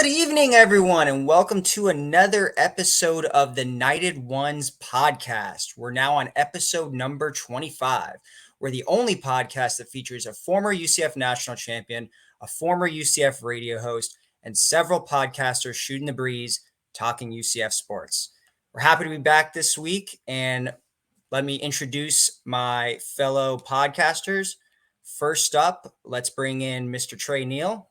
Good evening, everyone, and welcome to another episode of the Knighted Ones podcast. We're now on episode number 25. We're the only podcast that features a former UCF national champion, a former UCF radio host, and several podcasters shooting the breeze, talking UCF sports. We're happy to be back this week, and let me introduce my fellow podcasters. First up, let's bring in Mr. Tre Neal.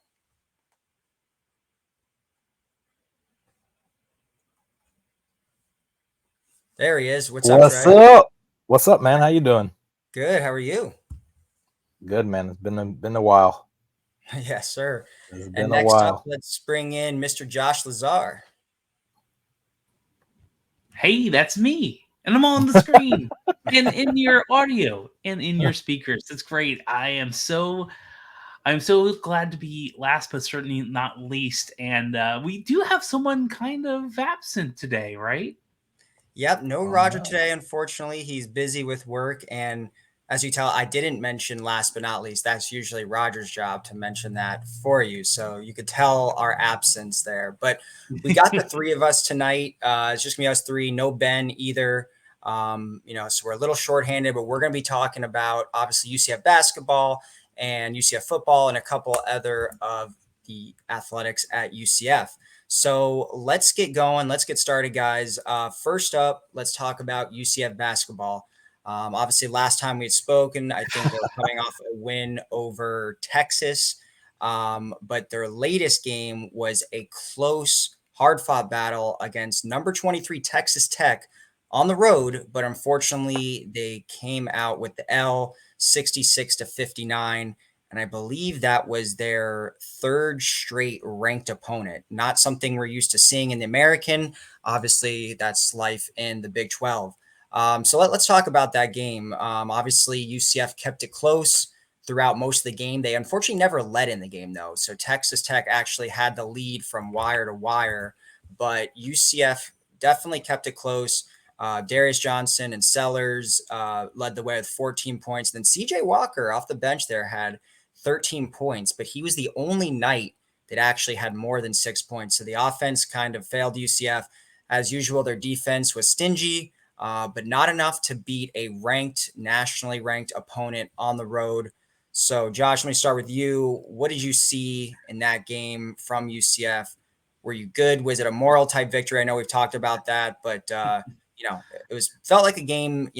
There he is. What's up, Trey? What's up, man? How you doing? Good. How are you? Good, man. It's been a while. Yes, sir. It's And been a next up, while. let's bring in Mr. Josh Lazar. Hey, that's me. And I'm on the screen and in your audio and in your speakers. That's great. I'm so glad to be last but certainly not least. And we do have someone kind of absent today, right? Yep, no Roger today, unfortunately. He's busy with work. And as you tell, I didn't mention last but not least. That's usually Roger's job to mention that for you. So you could tell our absence there. But we got the three of us tonight. It's just going to be us three. No Ben either. So we're a little shorthanded, but we're going to be talking about obviously UCF basketball and UCF football and a couple other of the athletics at UCF. So let's get going. Let's get started, guys. First up, let's talk about UCF basketball. Obviously, last time we had spoken, I think they were coming off a win over Texas. But their latest game was a close, hard-fought battle against number 23 Texas Tech on the road. But unfortunately, they came out with the L 66-59. And I believe that was their third straight ranked opponent, not something we're used to seeing in the American. Obviously, that's life in the Big 12. So let's talk about that game. Obviously, UCF kept it close throughout most of the game. They unfortunately never led in the game, though. So Texas Tech actually had the lead from wire to wire, but UCF definitely kept it close. Darius Johnson and Sellers led the way with 14 points. Then CJ Walker off the bench there had 13 points, but he was the only Knight that actually had more than 6 points. So the offense kind of failed UCF. As usual, their defense was stingy, but not enough to beat a nationally ranked opponent on the road. So Josh, let me start with you. What did you see in that game from UCF? Were you good? Was it a moral type victory? I know we've talked about that, but it felt like a game,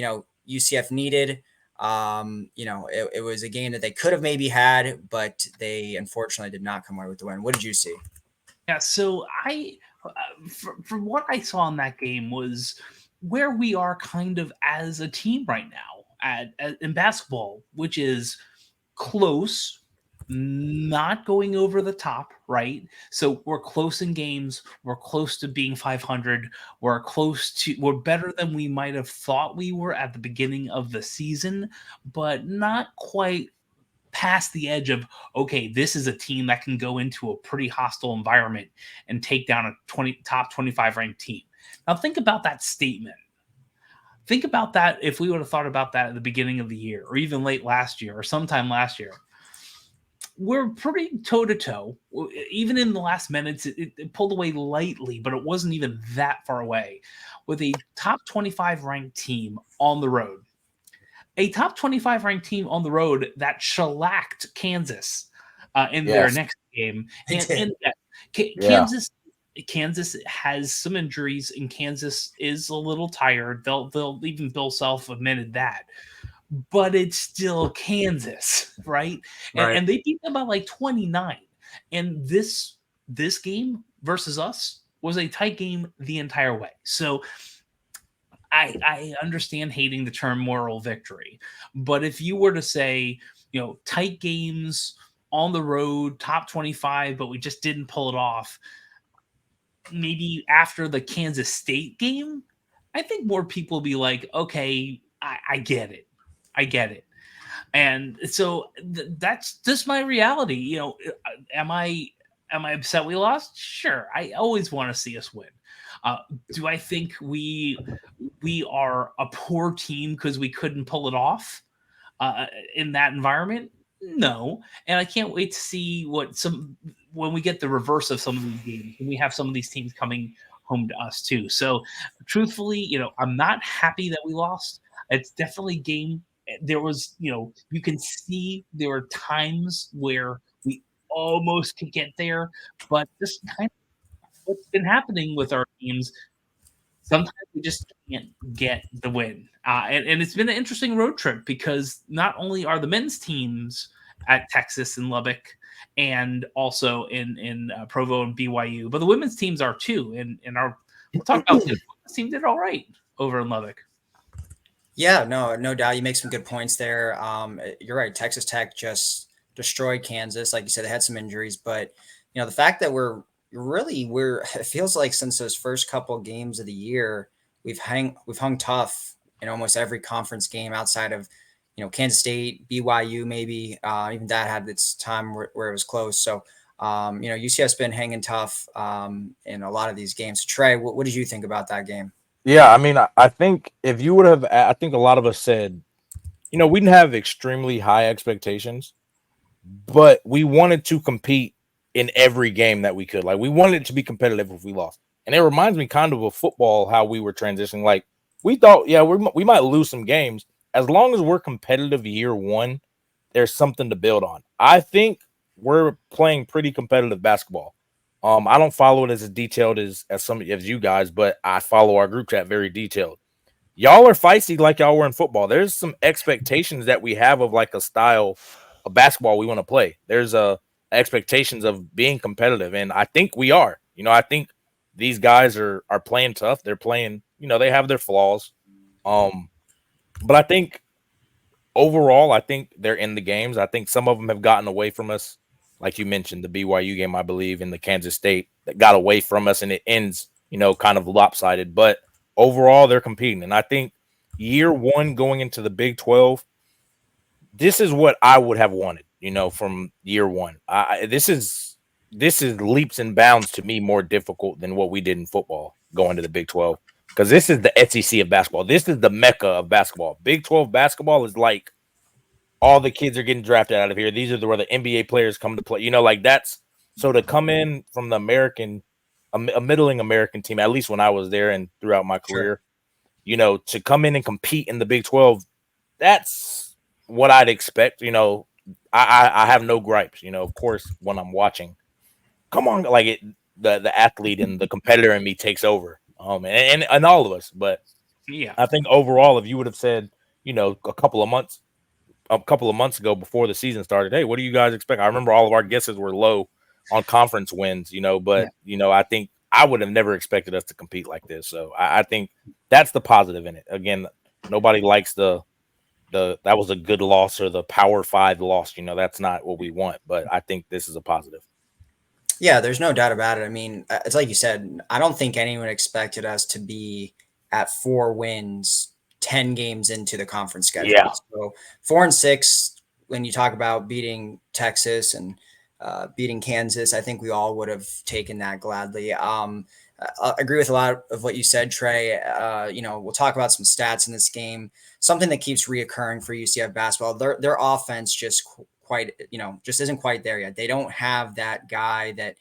UCF needed. It was a game that they could have maybe had, but they unfortunately did not come away with the win. What did you see? Yeah, so from what I saw in that game was where we are kind of as a team right now in basketball, which is close, not going over the top, right? So we're close in games. We're close to being 500. We're better than we might have thought we were at the beginning of the season, but not quite past the edge of, okay, this is a team that can go into a pretty hostile environment and take down a top 25 ranked team. Now think about that statement. Think about that if we would have thought about that at the beginning of the year or even late last year or sometime last year. We're pretty toe-to-toe. Even in the last minutes, it pulled away lightly, but it wasn't even that far away with a top 25 ranked team on the road. A top 25 ranked team on the road that shellacked Kansas in their next game. Kansas has some injuries, and Kansas is a little tired. Even Bill Self admitted that. But it's still Kansas, right? And they beat them by like 29. And this game versus us was a tight game the entire way. So I understand hating the term moral victory. But if you were to say, tight games on the road, top 25, but we just didn't pull it off, maybe after the Kansas State game, I think more people will be like, okay, I get it. I get it. And so that's just my reality. Am I upset we lost? Sure. I always want to see us win. Do I think we are a poor team because we couldn't pull it off in that environment? No, and I can't wait to see when we get the reverse of some of these games, and we have some of these teams coming home to us too. So, truthfully, I'm not happy that we lost. It's definitely a game. There was, you can see there were times where we almost could get there, but this kind of what's been happening with our teams. Sometimes we just can't get the win. And it's been an interesting road trip because not only are the men's teams at Texas and Lubbock and also in Provo and BYU, but the women's teams are too. And we'll talk about the women's team did all right over in Lubbock. Yeah, no doubt. You make some good points there. You're right. Texas Tech just destroyed Kansas. Like you said, they had some injuries, but the fact that we're it feels like since those first couple games of the year, we've hung tough in almost every conference game outside of, Kansas State, BYU, maybe, even that had its time where it was close. So, UCF's been hanging tough, in a lot of these games. So Trey, what did you think about that game? Yeah, I mean, I think if you would have, I think a lot of us said, we didn't have extremely high expectations, but we wanted to compete in every game that we could. Like, we wanted it to be competitive if we lost. And it reminds me kind of football, how we were transitioning. Like, we thought, yeah, we might lose some games. As long as we're competitive year one, there's something to build on. I think we're playing pretty competitive basketball. I don't follow it as detailed as some as you guys, but I follow our group chat very detailed. Y'all are feisty like y'all were in football. There's some expectations that we have of like a style of basketball we want to play. There's expectations of being competitive, and I think we are. I think these guys are playing tough. They're playing. They have their flaws. But I think overall, I think they're in the games. I think some of them have gotten away from us, like you mentioned, the BYU game, I believe, and the Kansas State that got away from us, and it ends, kind of lopsided. But overall, they're competing, and I think year one going into the Big 12, this is what I would have wanted, from year one. This is leaps and bounds to me more difficult than what we did in football going to the Big 12, because this is the SEC of basketball. This is the mecca of basketball. Big 12 basketball is like all the kids are getting drafted out of here. These are where the NBA players come to play. Like that's so to come in from the American, a middling American team, at least when I was there and throughout my career, to come in and compete in the Big 12, that's what I'd expect. I have no gripes. Of course, when I'm watching, come on, like the athlete and the competitor in me takes over. And all of us. But Yeah, I think overall, if you would have said, a couple of months ago before the season started, hey, what do you guys expect? I remember all of our guesses were low on conference wins, but I think I would have never expected us to compete like this. So I think that's the positive in it. Again, nobody likes that was a good loss or the Power 5 loss. That's not what we want, but I think this is a positive. Yeah, there's no doubt about it. I mean, it's like you said, I don't think anyone expected us to be at 4 wins, 10 games into the conference schedule. Yeah. So 4-6, when you talk about beating Texas and beating Kansas, I think we all would have taken that gladly. I agree with a lot of what you said, Trey. We'll talk about some stats in this game. Something that keeps reoccurring for UCF basketball, their offense just isn't quite there yet. They don't have that guy that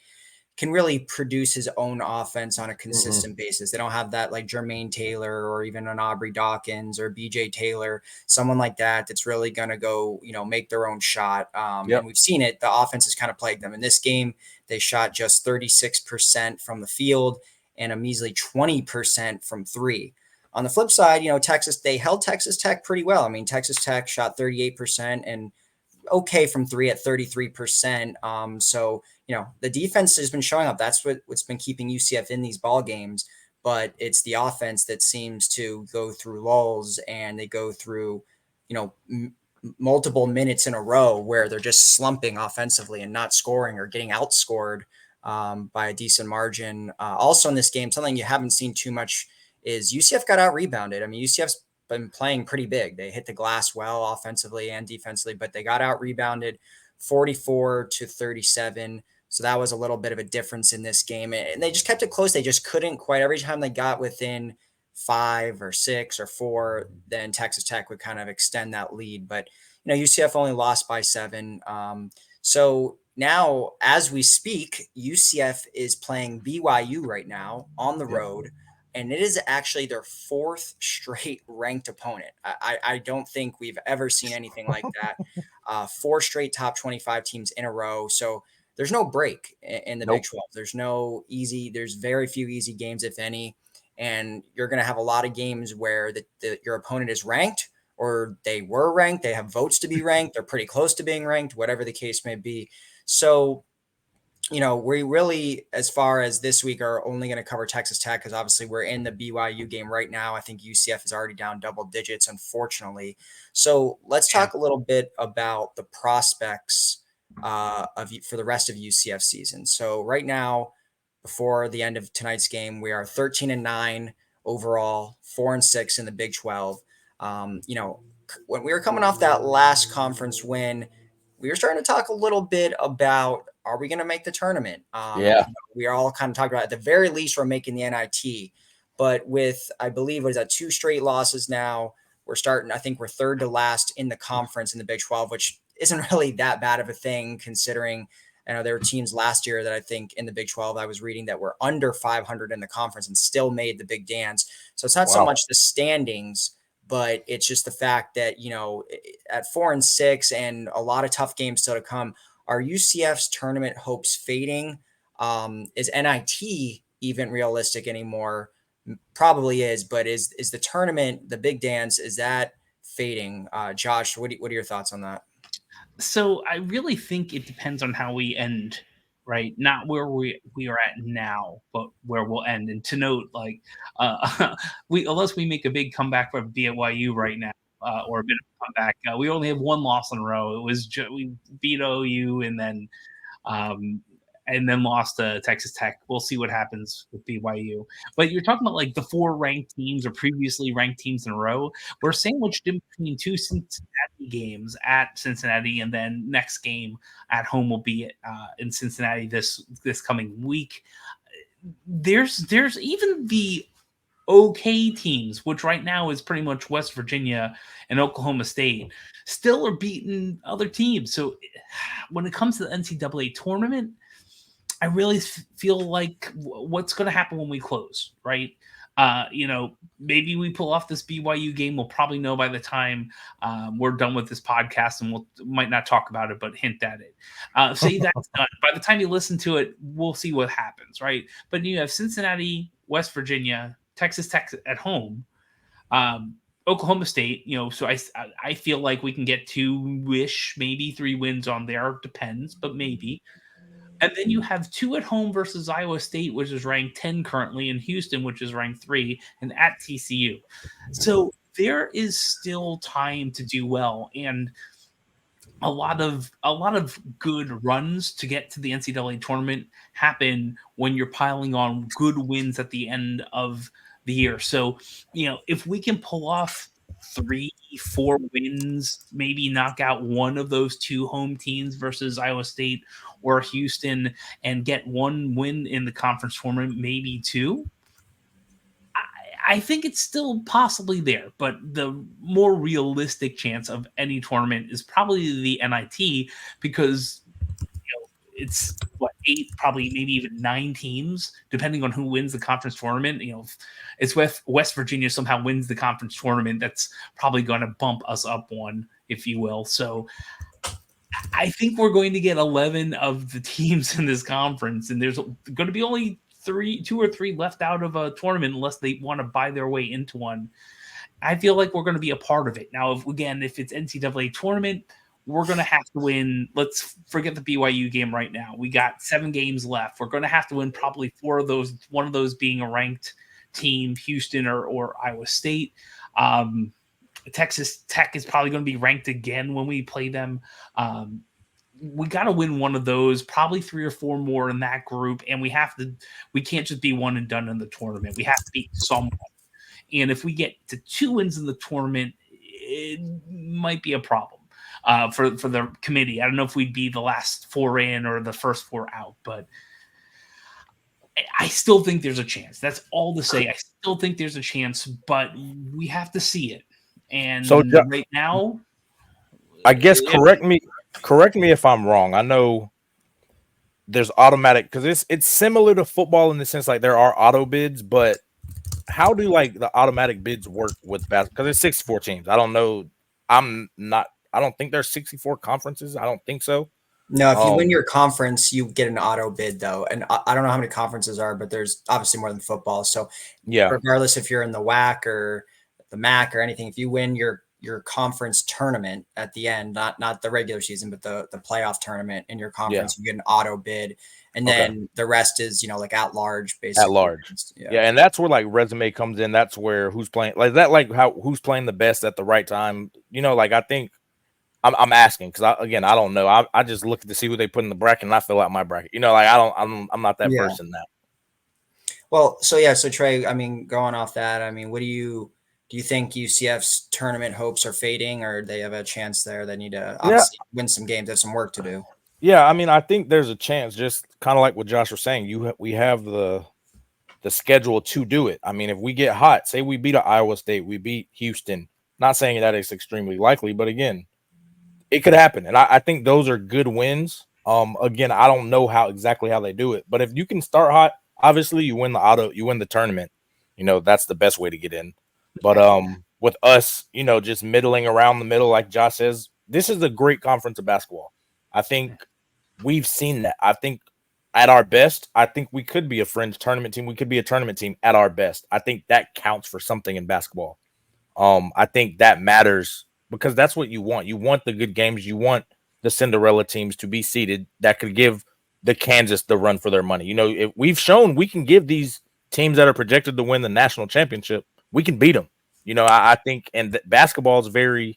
can really produce his own offense on a consistent basis. They don't have that like Jermaine Taylor or even an Aubrey Dawkins or BJ Taylor, someone like that that's really going to go, make their own shot. And we've seen it. The offense has kind of plagued them. In this game, they shot just 36% from the field and a measly 20% from three. On the flip side, they held Texas Tech pretty well. I mean, Texas Tech shot 38% and okay from three at 33%. So, the defense has been showing up. That's what's been keeping UCF in these ball games, but it's the offense that seems to go through lulls and they go through, multiple minutes in a row where they're just slumping offensively and not scoring or getting outscored by a decent margin. Also in this game, something you haven't seen too much is UCF got out rebounded. I mean, UCF's been playing pretty big. They hit the glass well offensively and defensively, but they got out rebounded 44-37. So that was a little bit of a difference in this game. And they just kept it close. They just couldn't quite, every time they got within 5 or 6 or 4, then Texas Tech would kind of extend that lead. But UCF only lost by 7. So now, as we speak, UCF is playing BYU right now on the road, and it is actually their 4th straight ranked opponent. I don't think we've ever seen anything like that. 4 straight top 25 teams in a row. So there's no break in the Big 12. There's very few easy games, if any. And you're going to have a lot of games where your opponent is ranked, or they were ranked. They have votes to be ranked. They're pretty close to being ranked, whatever the case may be. So, we really, as far as this week, are only going to cover Texas Tech because obviously we're in the BYU game right now. I think UCF is already down double digits, unfortunately. So let's talk a little bit about the prospects for the rest of UCF season. So right now, before the end of tonight's game, we are 13-9 overall, 4-6 in the Big 12. When we were coming off that last conference win, we were starting to talk a little bit about, are we going to make the tournament? We are all kind of talking about, at the very least, we're making the NIT. But with, I believe, 2 straight losses now, I think we're 3rd to last in the conference in the Big 12, which isn't really that bad of a thing considering, there were teams last year that I think in the Big 12 I was reading that were under 500 in the conference and still made the big dance. So it's not so much the standings, but it's just the fact that, at 4-6 and a lot of tough games still to come, are UCF's tournament hopes fading? Is NIT even realistic anymore? Probably is, but is the tournament, the big dance, is that fading? Josh, what are your thoughts on that? So I really think it depends on how we end, right? Not where we are at now, but where we'll end. And to note, unless we make a big comeback from BYU right now, or a bit of a comeback, we only have 1 loss in a row. It was we beat OU and then lost to Texas Tech. We'll see what happens with BYU. But you're talking about the 4 ranked teams or previously ranked teams in a row. We're sandwiched in between 2 Cincinnati games at Cincinnati, and then next game at home will be in Cincinnati this coming week. There's even the okay teams, which right now is pretty much West Virginia and Oklahoma State, still are beating other teams. So when it comes to the NCAA tournament, I really feel like what's going to happen when we close, right? Maybe we pull off this BYU game. We'll probably know by the time we're done with this podcast, and might not talk about it, but hint at it. Say that's done. By the time you listen to it, we'll see what happens, right? But you have Cincinnati, West Virginia, Texas Tech at home, Oklahoma State. So I feel like we can get 2-ish, maybe 3 wins on there. Depends, but maybe. And then you have 2 at home versus Iowa State, which is ranked 10 currently, and Houston, which is ranked 3, and at TCU. So there is still time to do well, and a lot of good runs to get to the NCAA tournament happen when you're piling on good wins at the end of the year. So, if we can pull off 3-4 wins, maybe knock out one of those 2 home teams versus Iowa State or Houston and get 1 win in the conference tournament, maybe 2, I think it's still possibly there. But the more realistic chance of any tournament is probably the NIT, because it's 8, probably maybe even 9 teams, depending on who wins the conference tournament. It's West Virginia somehow wins the conference tournament, that's probably going to bump us up 1, if you will. So I think we're going to get 11 of the teams in this conference, and there's going to be only 2 or 3 left out of a tournament unless they want to buy their way into one. I feel like we're going to be a part of it. Now, if it's NCAA tournament, we're going to have to win. Let's forget the BYU game right now. We got 7 games left. We're going to have to win probably 4 of those, one of those being a ranked team, Houston or Iowa State. Texas Tech is probably going to be ranked again when we play them. We got to win one of those, probably 3 or 4 more in that group. And we can't just be one and done in the tournament. We have to beat someone. And if we get to 2 wins in the tournament, it might be a problem for the committee. I don't know if we'd be the last 4 in or the first 4 out, but I still think there's a chance. That's all to say. I still think there's a chance, but we have to see it. And So right now, I guess correct me if I'm wrong. I know there's automatic because it's similar to football in the sense like there are auto bids, but how do like the automatic bids work with basketball? Because it's 64 teams. I don't know. I don't think there's 64 conferences. I don't think so. No, if you win your conference, you get an auto bid though. And I don't know how many conferences are, but there's obviously more than football. So yeah, regardless if you're in the WAC or the MAC or anything, if you win your conference tournament at the end, not the regular season, but the playoff tournament in your conference, you get an auto bid. And then the rest is, like at large, basically. At large. Yeah. And that's where like resume comes in. That's where who's playing like that, like who's playing the best at the right time. Like I think I'm asking because I don't know. I just look to see who they put in the bracket and I fill out my bracket. Like I'm not that person now. Well, so Trey, I mean, going off that, I mean, what do you think UCF's tournament hopes are fading, or they have a chance there? They need to obviously win some games. They have some work to do. Yeah, I mean, I think there's a chance, just kind of like what Josh was saying. We have the schedule to do it. I mean, if we get hot, say we beat Iowa State, we beat Houston. Not saying that it's extremely likely, but again, it could happen, and I think those are good wins. Again, I don't know exactly how they do it, but if you can start hot, obviously you win the tournament. That's the best way to get in. But with us, just middling around the middle, like Josh says, this is a great conference of basketball. I think we've seen that. I think at our best, I think we could be a fringe tournament team. We could be a tournament team at our best. I think that counts for something in basketball. I think that matters because that's what you want. You want the good games. You want the Cinderella teams to be seeded that could give the Kansas the run for their money. If we've shown we can give these teams that are projected to win the national championship, we can beat them. I think, and basketball is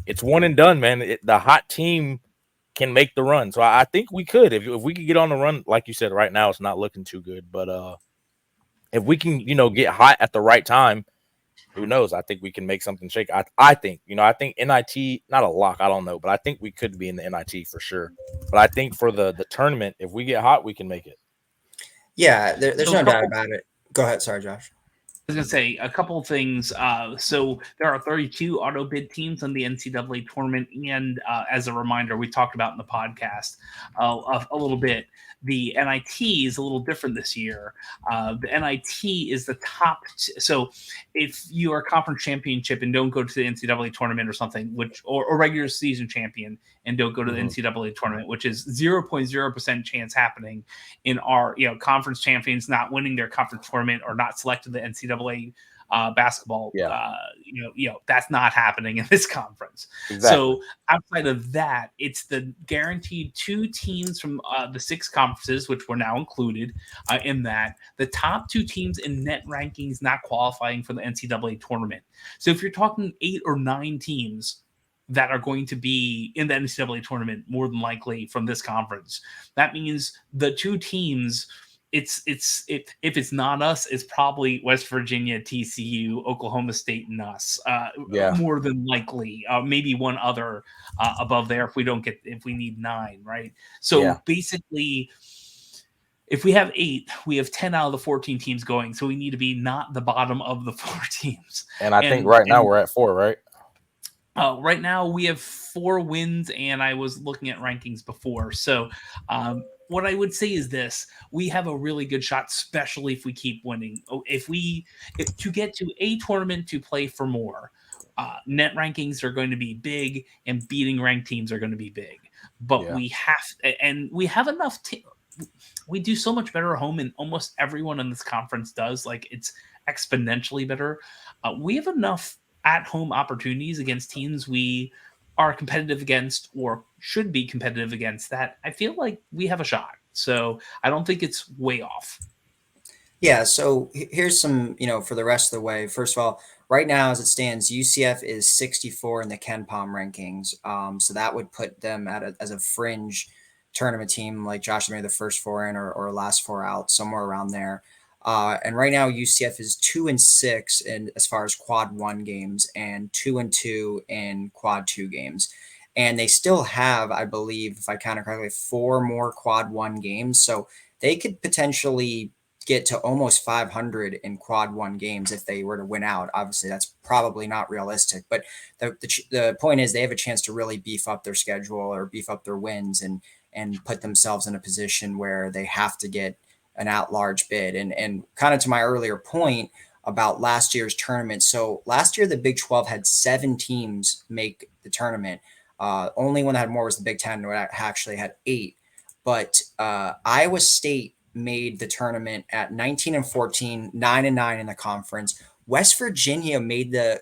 it's one and done, man. The hot team can make the run. So I think we could, if we could get on the run, like you said, right now it's not looking too good. But if we can, get hot at the right time, who knows? I think we can make something shake. I think NIT, not a lock, I don't know, but I think we could be in the NIT for sure. But I think for the tournament, if we get hot, we can make it. Yeah, there's no doubt about it. Go ahead. Sorry, Josh. I was going to say a couple of things. So there are 32 auto bid teams in the NCAA tournament. And as a reminder, we talked about in the podcast a little bit. The NIT is a little different this year. The NIT is the top. So if you are a conference championship and don't go to the NCAA tournament or something, or regular season champion and don't go to the NCAA tournament, which is 0.0% chance happening in our conference champions not winning their conference tournament or not selected the NCAA basketball. That's not happening in this conference. Exactly. So outside of that, it's the guaranteed 2 teams from the 6 conferences, which were now included in that. The top 2 teams in net rankings not qualifying for the NCAA tournament. So if you're talking 8 or 9 teams that are going to be in the NCAA tournament, more than likely from this conference, that means the 2 teams. If it's not us, it's probably West Virginia, TCU, Oklahoma State, and us. More than likely, maybe one other above there if we need 9, right? So basically, if we have 8, we have 10 out of the 14 teams going. So we need to be not the bottom of the 4 teams. And I think right now we're at 4, right? Right now we have 4 wins, and I was looking at rankings before. So what I would say is this: we have a really good shot, especially if we keep winning. If to get to a tournament to play for more, net rankings are going to be big, and beating ranked teams are going to be big. But we have enough. We do so much better at home, and almost everyone in this conference does. Like, it's exponentially better. We have enough at-home opportunities against teams we are competitive against or should be competitive against that I feel like we have a shot. So I don't think it's way off. Yeah. So here's some, for the rest of the way. First of all, right now, as it stands, UCF is 64 in the KenPom rankings. So that would put them as a fringe tournament team, like Josh made the first 4 in or last 4 out, somewhere around there. And right now UCF is 2-6 in as far as quad 1 games and 2-2 in quad 2 games. And they still have, I believe, if I counted correctly, 4 more quad 1 games. So they could potentially get to almost 500 in quad one games if they were to win out. Obviously, that's probably not realistic, but the point is they have a chance to really beef up their schedule or beef up their wins and put themselves in a position where they have to get an at-large bid. And kind of to my earlier point about last year's tournament. So last year, the Big 12 had 7 teams make the tournament. Only one that had more was the Big 10, where actually had 8. But Iowa State made the tournament at 19-14, 9-9 in the conference. West Virginia made the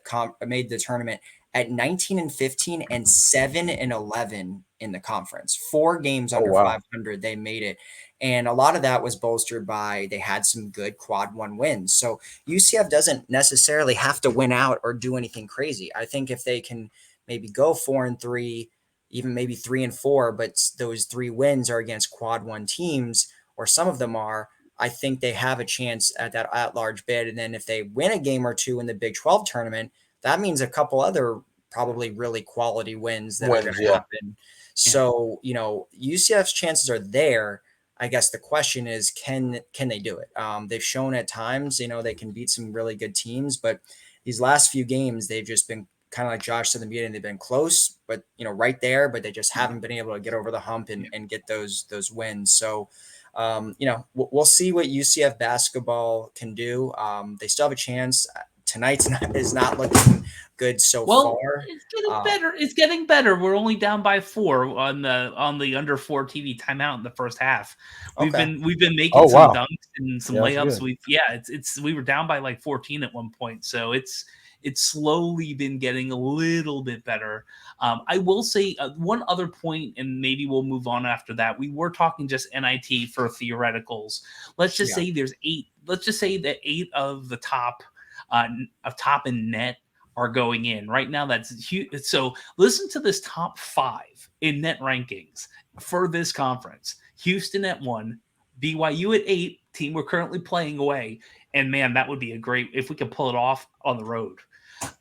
tournament at 19-15 and 7-11 in the conference. 4 games under 500, they made it. And a lot of that was bolstered by they had some good quad one wins. So UCF doesn't necessarily have to win out or do anything crazy. I think if they can maybe go 4-3, even maybe 3-4, but those 3 wins are against quad one teams, or some of them are, I think they have a chance at that at-large bid. And then if they win a game or 2 in the Big 12 tournament, that means a couple other probably really quality wins that are going to happen. So, UCF's chances are there. I guess the question is, can they do it? They've shown at times, they can beat some really good teams, but these last few games, they've just been kind of like Josh said in the beginning, they've been close, but right there, but they just haven't been able to get over the hump and get those wins. So, we'll see what UCF basketball can do. They still have a chance. Tonight's is not looking good so far. It's getting better. It's getting better. We're only down by 4 on the under 4 TV timeout in the first half. We've been making some dunks and some layups. We were down by like 14 at one point. So it's slowly been getting a little bit better. I will say one other point, and maybe we'll move on after that. We were talking just NIT for theoreticals. Let's just say there's 8. Let's just say that 8 of the top in net are going in right now. That's huge. So listen to this top 5 in net rankings for this conference. Houston at 1, BYU at 8, team we're currently playing away. And man, that would be a great if we could pull it off on the road.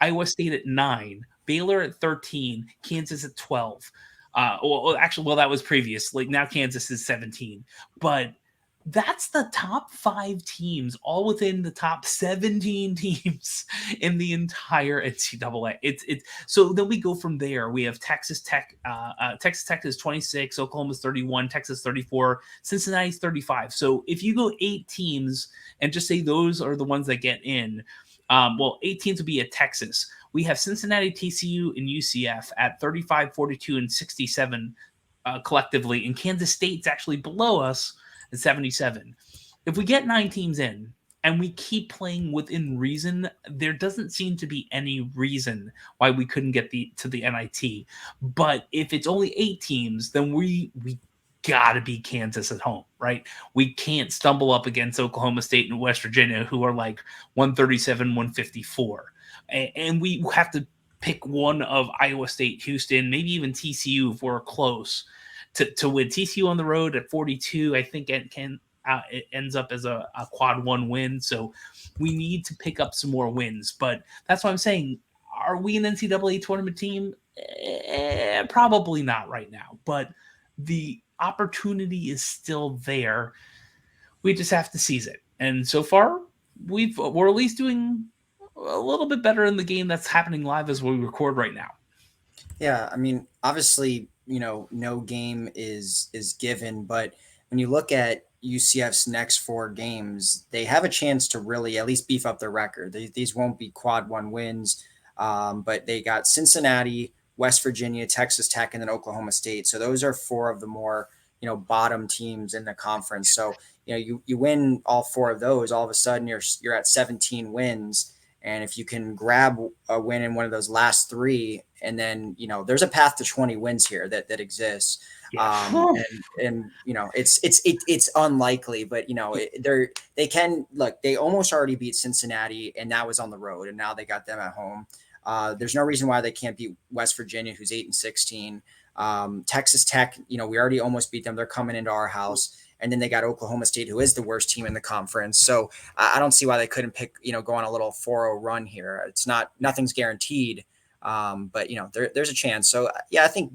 Iowa State at 9, Baylor at 13, Kansas at 12. That was previous. Like now Kansas is 17. But that's the top 5 teams, all within the top 17 teams in the entire NCAA. It's so then we go from there. We have Texas Tech. Texas Tech is 26, Oklahoma's 31, Texas 34, Cincinnati's 35. So if you go 8 teams and just say those are the ones that get in, 8 teams would be at Texas. We have Cincinnati, TCU, and UCF at 35, 42, and 67 collectively, and Kansas State's actually below us at 77. If we get 9 teams in and we keep playing within reason, there doesn't seem to be any reason why we couldn't get to the NIT. But if it's only 8 teams, then we got to beat Kansas at home, right? We can't stumble up against Oklahoma State and West Virginia, who are like 137, 154. And we have to pick one of Iowa State, Houston, maybe even TCU if we're close to win. TCU on the road at 42, I think it ends up as a quad 1 win. So we need to pick up some more wins. But that's what I'm saying. Are we an NCAA tournament team? Probably not right now. But the opportunity is still there. We just have to seize it. And so far, we're at least doing a little bit better in the game that's happening live as we record right now. Yeah, I mean, obviously, no game is given, but when you look at UCF's next 4 games, they have a chance to really at least beef up their record. These won't be quad 1 wins, but they got Cincinnati, West Virginia, Texas Tech, and then Oklahoma State. So those are 4 of the more, bottom teams in the conference. So, you win all 4 of those, all of a sudden you're at 17 wins. And if you can grab a win in one of those last 3, and then, there's a path to 20 wins here that exists. Yeah. It's unlikely, but they can look, they almost already beat Cincinnati, and that was on the road, and now they got them at home. There's no reason why they can't beat West Virginia, who's 8-16. Texas Tech, we already almost beat them. They're coming into our house. And then they got Oklahoma State, who is the worst team in the conference. So I don't see why they couldn't pick, go on a little 4-0 run here. Nothing's guaranteed, but there's a chance. So yeah, I think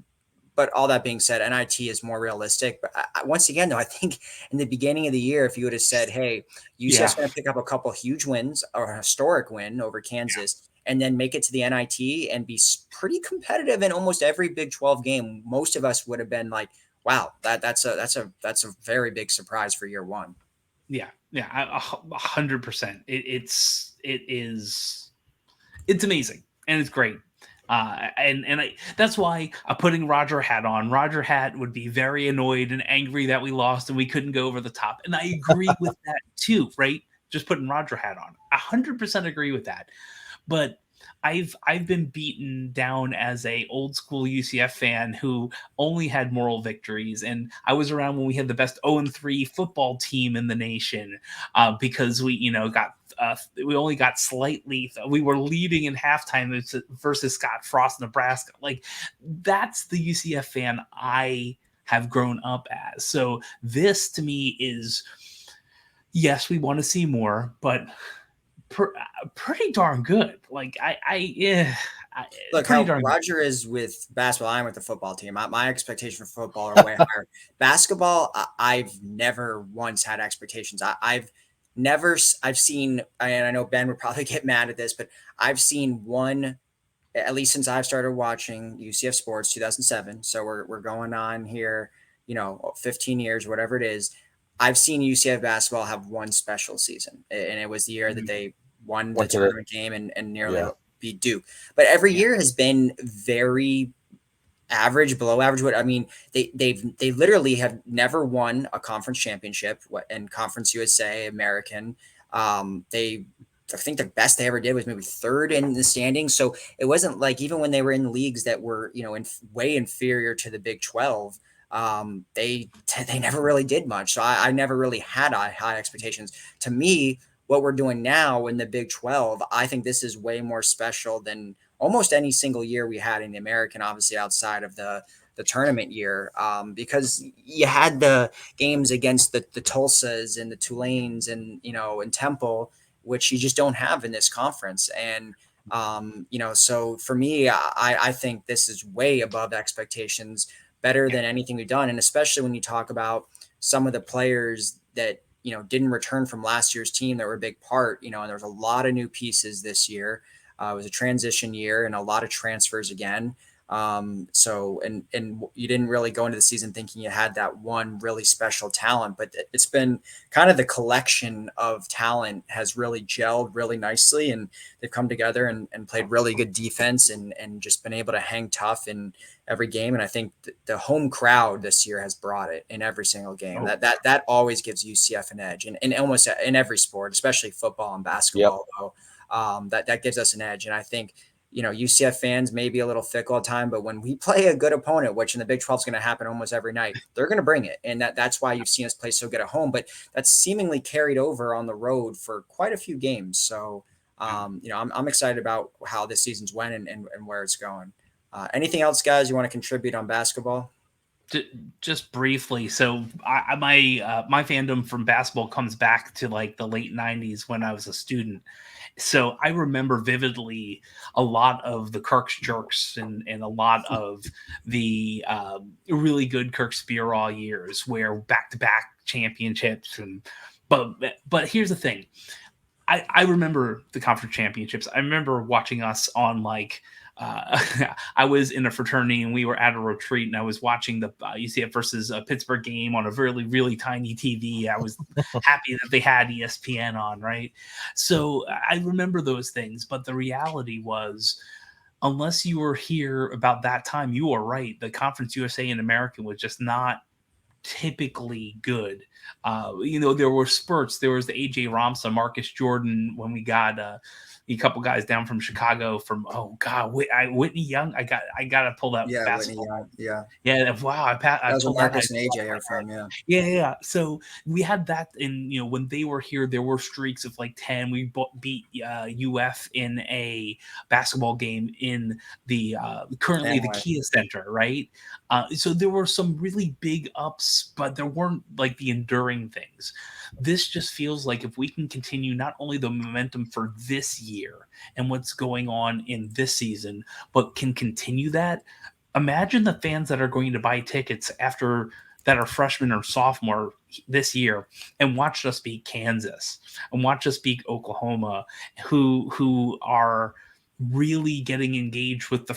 but all that being said, NIT is more realistic. But once again, though, I think in the beginning of the year, if you would have said, "Hey, UCF's going to pick up a couple huge wins or a historic win over Kansas," and then make it to the NIT and be pretty competitive in almost every Big 12 game, most of us would have been like, "Wow, that's a very big surprise for year one." Yeah, 100%. It's amazing and it's great. That's why I'm putting Roger hat on. Roger hat would be very annoyed and angry that we lost and we couldn't go over the top. And I agree with that too, right? Just putting Roger hat on. 100% agree with that. But I've been beaten down as a old school UCF fan who only had moral victories, and I was around when we had the best 0-3 football team in the nation because we only got slightly. We were leading in halftime versus Scott Frost, Nebraska. Like that's the UCF fan I have grown up as. So this to me is, yes, we want to see more, but pretty darn good. Like Look how Roger is with basketball. I'm with the football team. My expectation for football are way higher. Basketball, I've never once had expectations. I've seen, and I know Ben would probably get mad at this, but I've seen one, at least since I've started watching UCF Sports 2007. So we're going on here, 15 years, whatever it is. I've seen UCF basketball have one special season, and it was the year that they won the tournament game and nearly beat Duke. But every year has been very average, below average. I mean, they literally have never won a conference championship in Conference USA, American. I think the best they ever did was maybe third in the standings. So it wasn't like, even when they were in leagues that were, way inferior to the Big 12, they never really did much. So I never really had high expectations. To me, what we're doing now in the Big 12, I think this is way more special than almost any single year we had in the American, obviously outside of the tournament year, because you had the games against the Tulsas and the Tulanes and, and Temple, which you just don't have in this conference. And, so for me, I think this is way above expectations, better than anything we've done. And especially when you talk about some of the players that, didn't return from last year's team that were a big part, and there's a lot of new pieces this year. It was a transition year and a lot of transfers again. So you didn't really go into the season thinking you had that one really special talent, but it's been kind of the collection of talent has really gelled really nicely, and they've come together and played really good defense and just been able to hang tough in every game. And I think the home crowd this year has brought it in every single game. That always gives UCF an edge and almost in every sport, especially football and basketball, though. That gives us an edge. And I think, UCF fans may be a little fickle at time, but when we play a good opponent, which in the Big 12 is going to happen almost every night, they're going to bring it. And that's why you've seen us play so good at home, but that's seemingly carried over on the road for quite a few games. So, I'm excited about how this season's went and where it's going. Anything else, guys, you want to contribute on basketball? Just briefly. So my fandom from basketball comes back to like the late 90s when I was a student. So I remember vividly a lot of the Kirk's jerks and a lot of the really good Kirk Spearaw years where back-to-back championships. But here's the thing. I remember the conference championships. I remember watching us on I was in a fraternity and we were at a retreat and I was watching the UCF versus Pittsburgh game on a really, really tiny TV. I was happy that they had ESPN on, right? So I remember those things, but the reality was, unless you were here about that time, you were right. The Conference USA and American was just not typically good. There were spurts. There was the AJ Ramsa, Marcus Jordan, when we got a couple guys down from Chicago Whitney Young. I got to pull that. Yeah, basketball. Whitney Young, yeah. Yeah. Wow. That was what Marcus and AJ are from. Yeah. Yeah. So we had that when they were here, there were streaks of like 10. We beat UF in a basketball game in the currently the Kia Center, right? So there were some really big ups, but there weren't like the enduring things. This just feels like if we can continue not only the momentum for this year and what's going on in this season, but can continue that, imagine the fans that are going to buy tickets after that are freshmen or sophomore this year and watch us beat Kansas and watch us beat Oklahoma, who are really getting engaged with the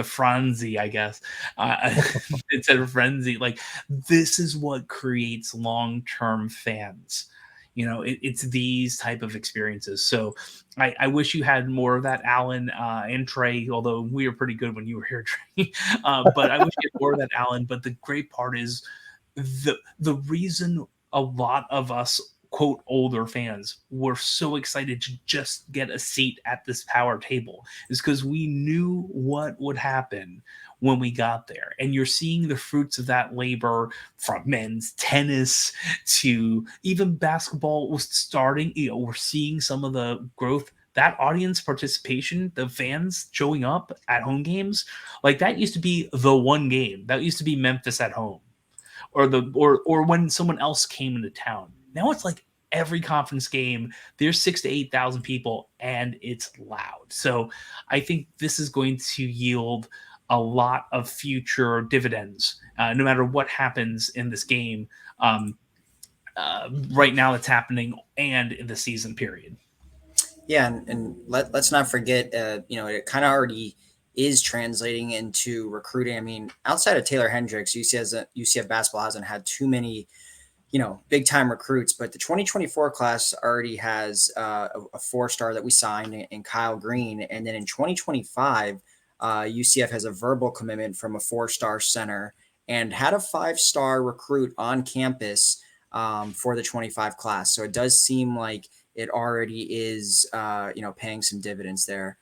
frenzy, I guess, instead of frenzy. Like, this is what creates long-term fans. It's these type of experiences. So I wish you had more of that, Alan, and Trey, although we were pretty good when you were here, Trey. But I wish you had more of that, Alan. But the great part is the reason a lot of us, quote, older fans were so excited to just get a seat at this power table is because we knew what would happen when we got there. And you're seeing the fruits of that labor from men's tennis to even basketball was starting. We're seeing some of the growth. That audience participation, the fans showing up at home games, like that used to be the one game. That used to be Memphis at home, or when someone else came into town. Now it's like every conference game, there's 6,000 to 8,000 people, and it's loud. So I think this is going to yield a lot of future dividends, no matter what happens in this game right now that's happening and in the season period. Yeah, and let's not forget, it kind of already is translating into recruiting. I mean, outside of Taylor Hendricks, UCF basketball hasn't had too many, big time recruits, but the 2024 class already has a 4-star that we signed in Kyle Green. And then in 2025, UCF has a verbal commitment from a 4-star center and had a 5-star recruit on campus for the 25 class. So it does seem like it already is, paying some dividends there.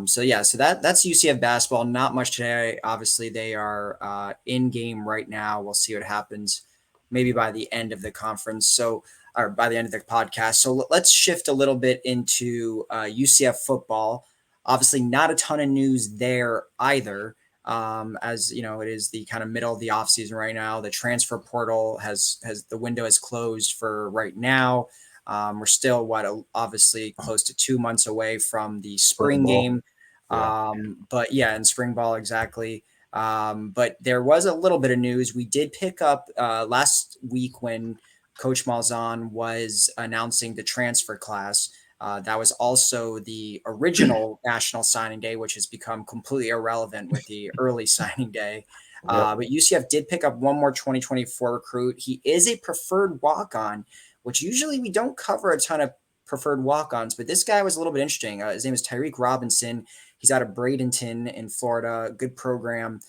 So that's UCF basketball. Not much today. Obviously, they are in game right now. We'll see what happens maybe by the end of the conference. Or by the end of the podcast. So let's shift a little bit into UCF football. Obviously, not a ton of news there either. As you know, it is the kind of middle of the offseason right now. The transfer portal has the window is closed for right now. We're still obviously close to 2 months away from the spring game. But yeah, in spring ball, exactly. But there was a little bit of news. We did pick up last week when Coach Malzahn was announcing the transfer class. That was also the original National Signing Day, which has become completely irrelevant with the early signing day. But UCF did pick up one more 2024 recruit. He is a preferred walk-on, which usually we don't cover a ton of preferred walk-ons, but this guy was a little bit interesting. His name is Tyreek Robinson. He's out of Bradenton in Florida. Good program.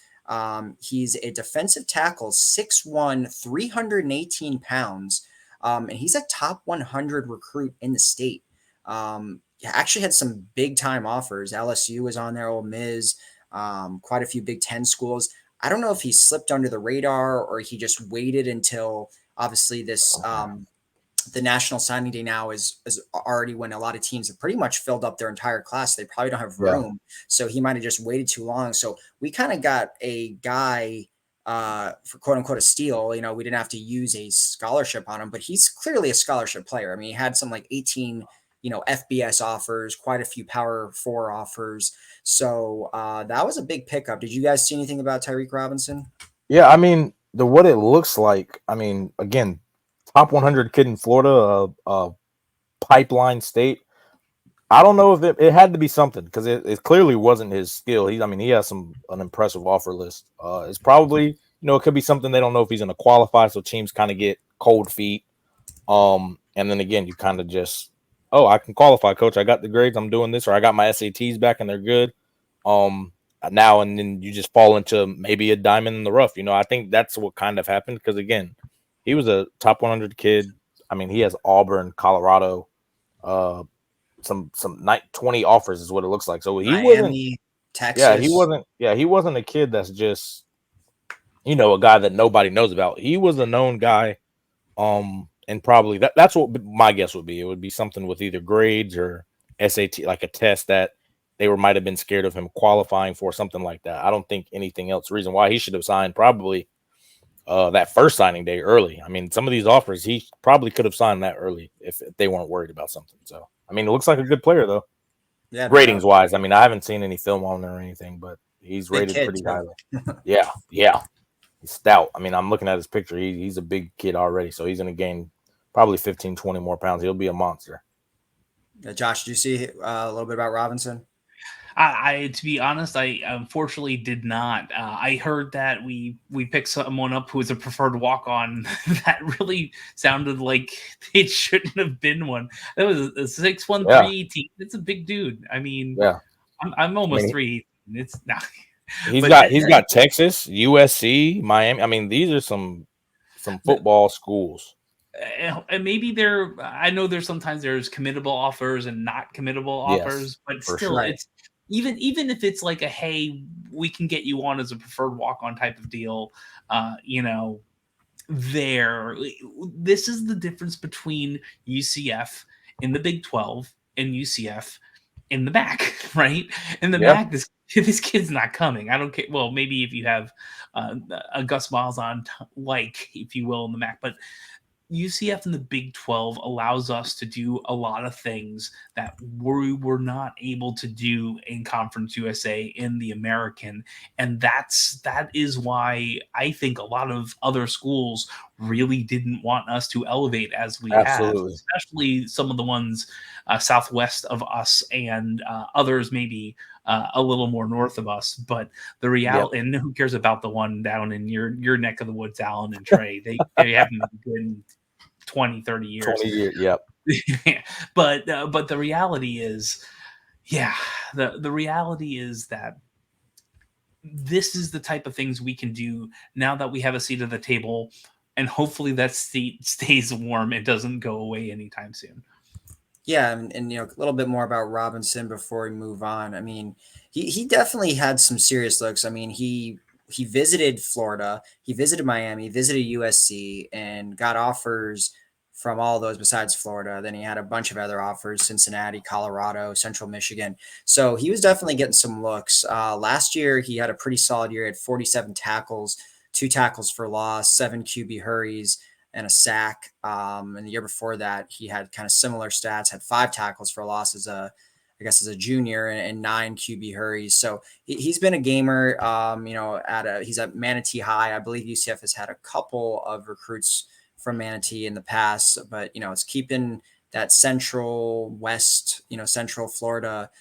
He's a defensive tackle, 6'1", 318 pounds, and he's a top 100 recruit in the state. Actually had some big-time offers. LSU was on there, Ole Miss, quite a few Big Ten schools. I don't know if he slipped under the radar or he just waited until obviously this the National Signing Day now is already when a lot of teams have pretty much filled up their entire class. They probably don't have room. So he might have just waited too long. So we kind of got a guy for quote unquote a steal. We didn't have to use a scholarship on him, but he's clearly a scholarship player. I mean, he had some like 18, FBS offers, quite a few Power 4 offers. So that was a big pickup. Did you guys see anything about Tyreek Robinson? Yeah, I mean, what it looks like, I mean, again, top 100 kid in Florida, pipeline state. I don't know if it had to be something because it clearly wasn't his skill. He has an impressive offer list. It's probably, it could be something they don't know if he's going to qualify. So teams kind of get cold feet. And then again, you kind of just, I can qualify, coach. I got the grades. I'm doing this, or I got my SATs back and they're good. Now and then you just fall into maybe a diamond in the rough. I think that's what kind of happened because again, he was a top 100 kid. I mean, he has Auburn, Colorado, some 20 offers is what it looks like. So he Miami, Texas. He wasn't a kid that's just, a guy that nobody knows about. He was a known guy. And probably that's what my guess would be. It would be something with either grades or SAT, like a test that they might have been scared of him qualifying for, something like that. I don't think anything else. The reason why he should have signed probably that first signing day early. I mean, some of these offers, he probably could have signed that early if they weren't worried about something. So, I mean, it looks like a good player, though. Yeah, ratings wise. I mean, I haven't seen any film on there or anything, but He's Big rated kid, pretty too. highly. Yeah. He's stout. I mean, I'm looking at his picture. He's a big kid already, so he's going to gain probably 15, 20 more pounds. He'll be a monster. Josh, did you see a little bit about Robinson? I to be honest, I unfortunately did not. I heard that we picked someone up who was a preferred walk on. That really sounded like it shouldn't have been one. That was a 6'1", 318. It's a big dude. I mean, Yeah. I'm almost 3. It's not. He's got Texas, USC, Miami. I mean, these are some football schools. And maybe I know there's committable offers and not committable offers, but still, sure. it's even if it's like a, hey, we can get you on as a preferred walk-on type of deal, this is the difference between UCF in the Big 12 and UCF in the MAC, right? In the MAC, this kid's not coming. I don't care. Well, maybe if you have a Gus Malzahn, if you will, in the MAC, but UCF in the Big 12 allows us to do a lot of things that we were not able to do in Conference USA in the American. And that is why I think a lot of other schools really didn't want us to elevate as we have, especially some of the ones southwest of us and others maybe a little more north of us. But the reality, and who cares about the one down in your neck of the woods, Alan and Trey? They haven't been good in 20, 30 years. 20 years, yep. But the reality is, the reality is that this is the type of things we can do now that we have a seat at the table, and hopefully that seat stays warm. It doesn't go away anytime soon. Yeah, and a little bit more about Robinson before we move on. I mean, he definitely had some serious looks. I mean, he visited Florida, he visited Miami, visited USC, and got offers from all those besides Florida. Then he had a bunch of other offers: Cincinnati, Colorado, Central Michigan. So he was definitely getting some looks. Last year, he had a pretty solid year. He had 47 tackles, 2 tackles for loss, 7 QB hurries, and a sack. And the year before that, he had kind of similar stats, had 5 tackles for loss as a junior, and 9 QB hurries. So he's been a gamer. He's at Manatee High. I believe UCF has had a couple of recruits from Manatee in the past, but it's keeping that Central West, Central Florida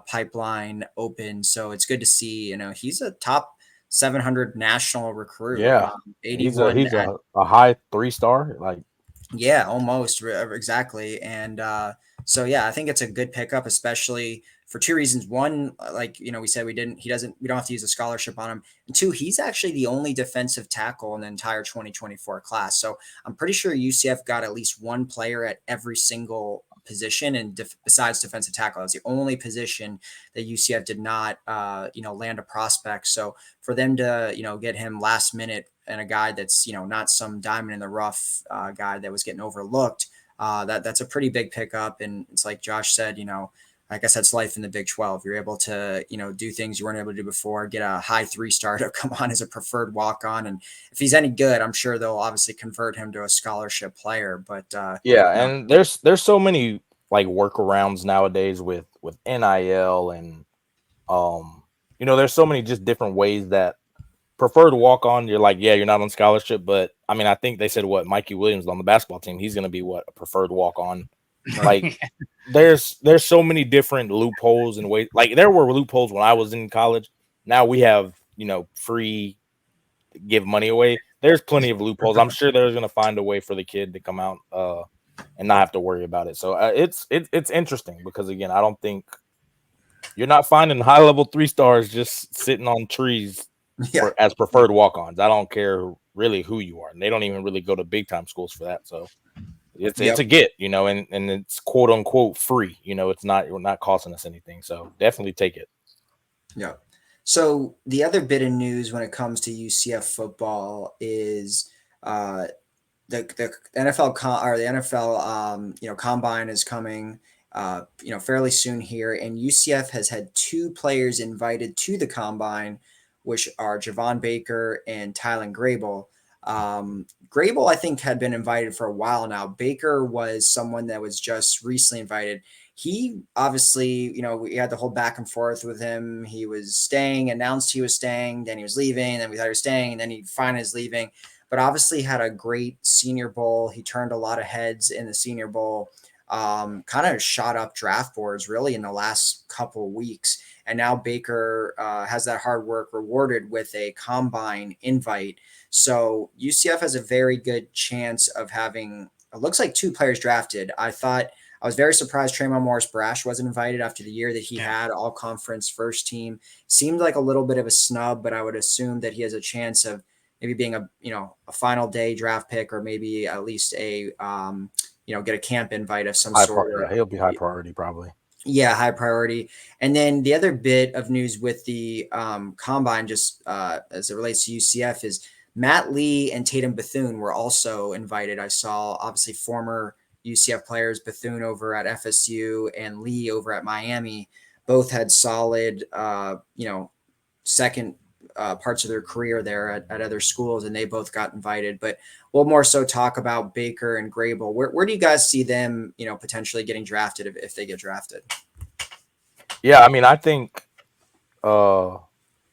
pipeline open. So it's good to see. He's a top 700 national recruit. Yeah, 81. He's a high 3-star. Almost exactly. And so I think it's a good pickup, especially for 2 reasons. One, we said we don't have to use a scholarship on him. And 2, he's actually the only defensive tackle in the entire 2024 class. So I'm pretty sure UCF got at least one player at every single position, and besides defensive tackle, that's the only position that UCF did not land a prospect. So for them to get him last minute, and a guy that's not some diamond in the rough guy that was getting overlooked, that's a pretty big pickup. And it's like Josh said, I guess that's life in the Big 12. You're able to, do things you weren't able to do before, get a high 3-star to come on as a preferred walk-on. And if he's any good, I'm sure they'll obviously convert him to a scholarship player. But and there's so many workarounds nowadays with NIL, and there's so many just different ways that preferred walk-on, you're like, you're not on scholarship. But I mean, I think they said Mikey Williams on the basketball team, he's going to be a preferred walk-on. There's so many different loopholes and ways. There were loopholes when I was in college. Now we have free give money away. There's plenty of loopholes. I'm sure they're going to find a way for the kid to come out and not have to worry about it. So it's interesting because, again, I don't think you're not finding high-level 3-stars just sitting on trees as preferred walk-ons. I don't care really who you are, and they don't even really go to big-time schools for that. So it's a get, and it's quote unquote free. It's not costing us anything. So definitely take it. Yeah. So the other bit of news when it comes to UCF football is the NFL combine is coming fairly soon here, and UCF has had 2 players invited to the combine, which are Javon Baker and Tylen Grable. Grable, I think, had been invited for a while now. Baker was someone that was just recently invited. he obviously, we had the whole back and forth with him. He was staying, announced he was staying, then he was leaving, then we thought he was staying, and then he finally is leaving. But obviously had a great Senior Bowl. He turned a lot of heads in the Senior Bowl. Kind of shot up draft boards really in the last couple of weeks. And now Baker has that hard work rewarded with a combine invite. So UCF has a very good chance of having, it looks like 2 players drafted. I was very surprised Tremont Morris-Brash wasn't invited after the year that he had, all conference first team. Seemed like a little bit of a snub, but I would assume that he has a chance of maybe being a final day draft pick, or maybe at least a get a camp invite of some sort. Yeah, he'll be high priority probably. Yeah, high priority. And then the other bit of news with the combine, just as it relates to UCF, is Matt Lee and Tatum Bethune were also invited. I saw obviously former UCF players, Bethune over at FSU and Lee over at Miami, both had solid, second parts of their career there at other schools, and they both got invited. But we'll more so talk about Baker and Grable. Where do you guys see them, potentially getting drafted if they get drafted? Yeah, I mean, I think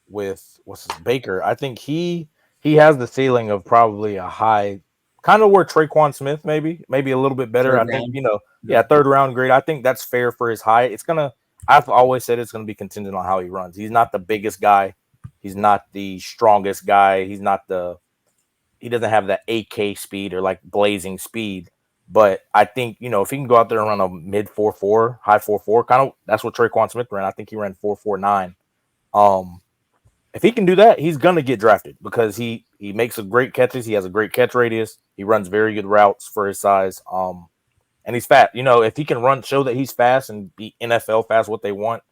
with Baker, I think he has the ceiling of probably a high, kind of where Traquan Smith maybe a little bit better. I think, third round grade. I think that's fair for his height. I've always said it's gonna be contingent on how he runs. He's not the biggest guy. He's not the strongest guy. He doesn't have that AK speed or like blazing speed. But I think, if he can go out there and run a mid 4.4, high 4.4, kind of that's what Traquan Smith ran. I think he ran 4.49. If he can do that, he's gonna get drafted because he makes a great catches. He has a great catch radius. He runs very good routes for his size. And he's fast. If he can show that he's fast and be NFL fast, what they want,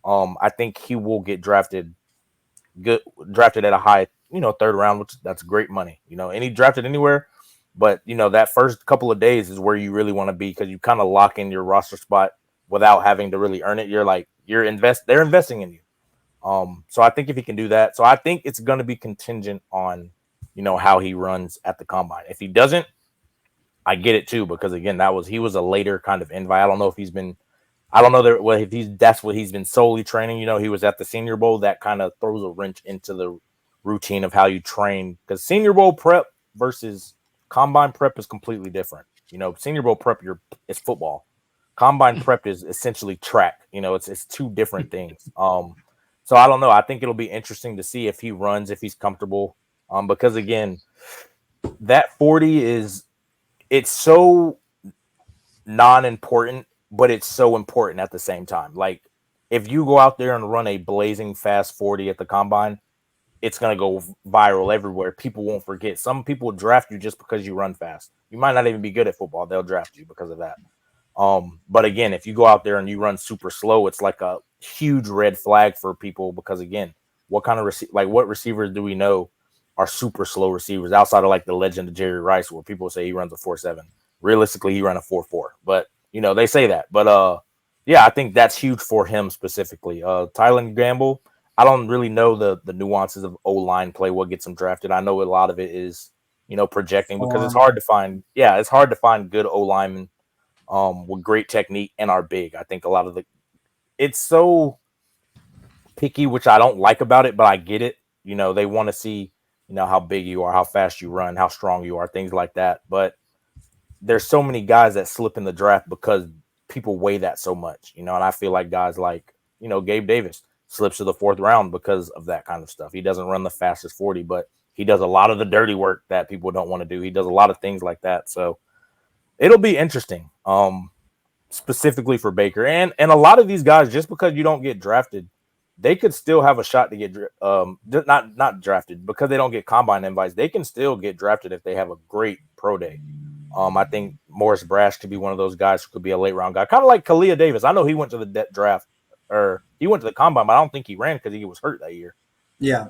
I think he will get drafted at a high, third round, which that's great money, and he drafted anywhere. But, that first couple of days is where you really want to be because you kind of lock in your roster spot without having to really earn it. They're investing in you. So I think if he can do that, so I think it's going to be contingent on, how he runs at the combine. If he doesn't, I get it too, because again, he was a later kind of invite. I don't know if that's what he's been solely training. He was at the Senior Bowl. That kind of throws a wrench into the routine of how you train, because Senior Bowl prep versus combine prep is completely different. Senior Bowl prep, it's football. Combine prep is essentially track. It's 2 different things. So I don't know. I think it'll be interesting to see if he runs, if he's comfortable. Because again, that 40 it's so non-important, but it's so important at the same time. Like, if you go out there and run a blazing fast 40 at the combine, it's going to go viral everywhere. People won't forget. Some people draft you just because you run fast. You might not even be good at football. They'll draft you because of that. But again, if you go out there and you run super slow, it's like a huge red flag for people, because again, what kind of what receivers do we know are super slow receivers outside of like the legend of Jerry Rice, where people say he runs a 4.7. Realistically, he ran a 4.4, but they say that. But yeah, I think that's huge for him specifically. Tylen Gamble, I don't really know the nuances of O-line play, what gets him drafted. I know a lot of it is, projecting, because it's hard to find. Yeah, it's hard to find good O-linemen with great technique and are big. I think a lot of it's so picky, which I don't like about it, but I get it. They want to see, how big you are, how fast you run, how strong you are, things like that. But there's so many guys that slip in the draft because people weigh that so much, and I feel like guys like, Gabe Davis slips to the 4th round because of that kind of stuff. He doesn't run the fastest 40, but he does a lot of the dirty work that people don't want to do. He does a lot of things like that. So it'll be interesting, specifically for Baker. And a lot of these guys, just because you don't get drafted, they could still have a shot to get not drafted because they don't get combine invites. They can still get drafted if they have a great pro day. I think Morris-Brash could be one of those guys who could be a late round guy, kind of like Kalia Davis. I know he went to the draft, or he went to the combine, but I don't think he ran because he was hurt that year. Yeah.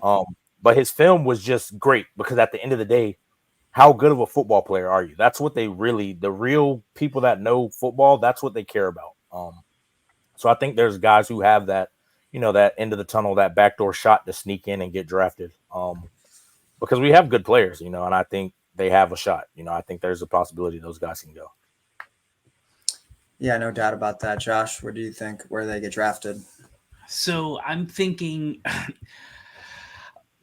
But his film was just great, because at the end of the day, how good of a football player are you? That's what the real people that know football, that's what they care about. So I think there's guys who have that, that end of the tunnel, that backdoor shot to sneak in and get drafted. Because we have good players, and I think they have a shot. I think there's a possibility those guys can go. Yeah, no doubt about that. Josh, what do you think? Where they get drafted? So I'm thinking,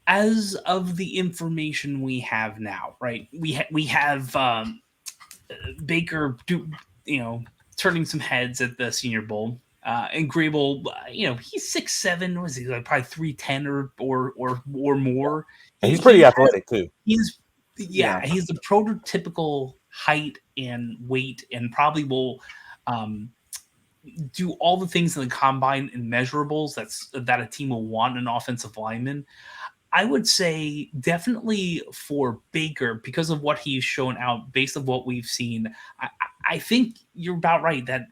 as of the information we have now, right? We have Baker, turning some heads at the Senior Bowl. And Grable, he's 6'7", was he like probably 310 or more. And he's pretty athletic too. He's the prototypical height and weight, and probably will do all the things in the combine and measurables that a team will want an offensive lineman. I would say definitely for Baker, because of what he's shown out, based on what we've seen. I think you're about right that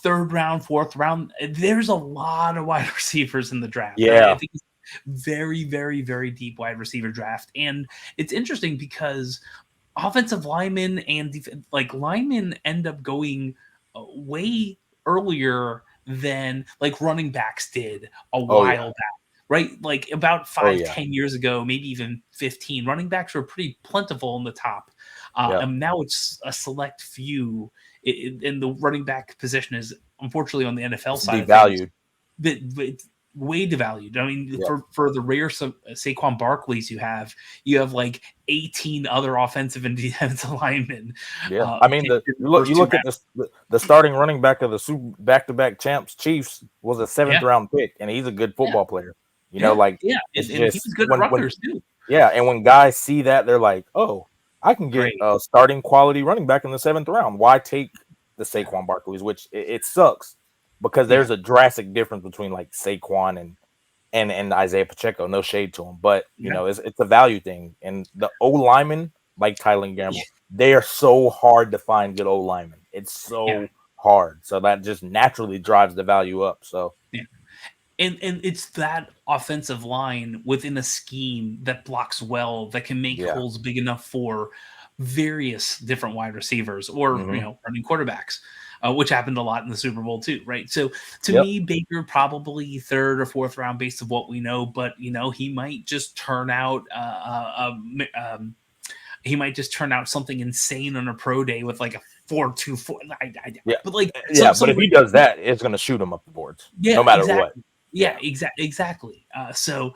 third round, fourth round, there's a lot of wide receivers in the draft. Yeah. Right? I think it's very, very, very deep wide receiver draft. And it's interesting because offensive linemen and linemen end up going way earlier than like running backs did a while back. Right, like about 10 years ago, maybe even 15, running backs were pretty plentiful in the top. And now it's a select few. And the running back position is unfortunately on the NFL side devalued. But way devalued. I mean, for the rare Saquon Barkleys you have like 18 other offensive and defensive linemen. Yeah, I mean, you look at the starting running back of the back-to-back champs Chiefs was a 7th round pick, and he's a good football player. It's and he was good at Rutgers too. Yeah, and when guys see that, they're like, "Oh, I can get a starting quality running back in the 7th round. Why take the Saquon Barkleys?" Which it sucks because there's a drastic difference between like Saquon and Isaiah Pacheco. No shade to him, but it's a value thing. And the O linemen like Tyler Gamble, they are so hard to find good O linemen. It's so hard, so that just naturally drives the value up. So. Yeah. And it's that offensive line within a scheme that blocks well, that can make holes big enough for various different wide receivers or running quarterbacks, which happened a lot in the Super Bowl too, right? So to me, Baker probably 3rd or 4th round based on what we know, but he might just turn out something insane on a pro day with like a 4.24. But if he does that, it's going to shoot him up the boards, no matter what. Yeah, exactly. So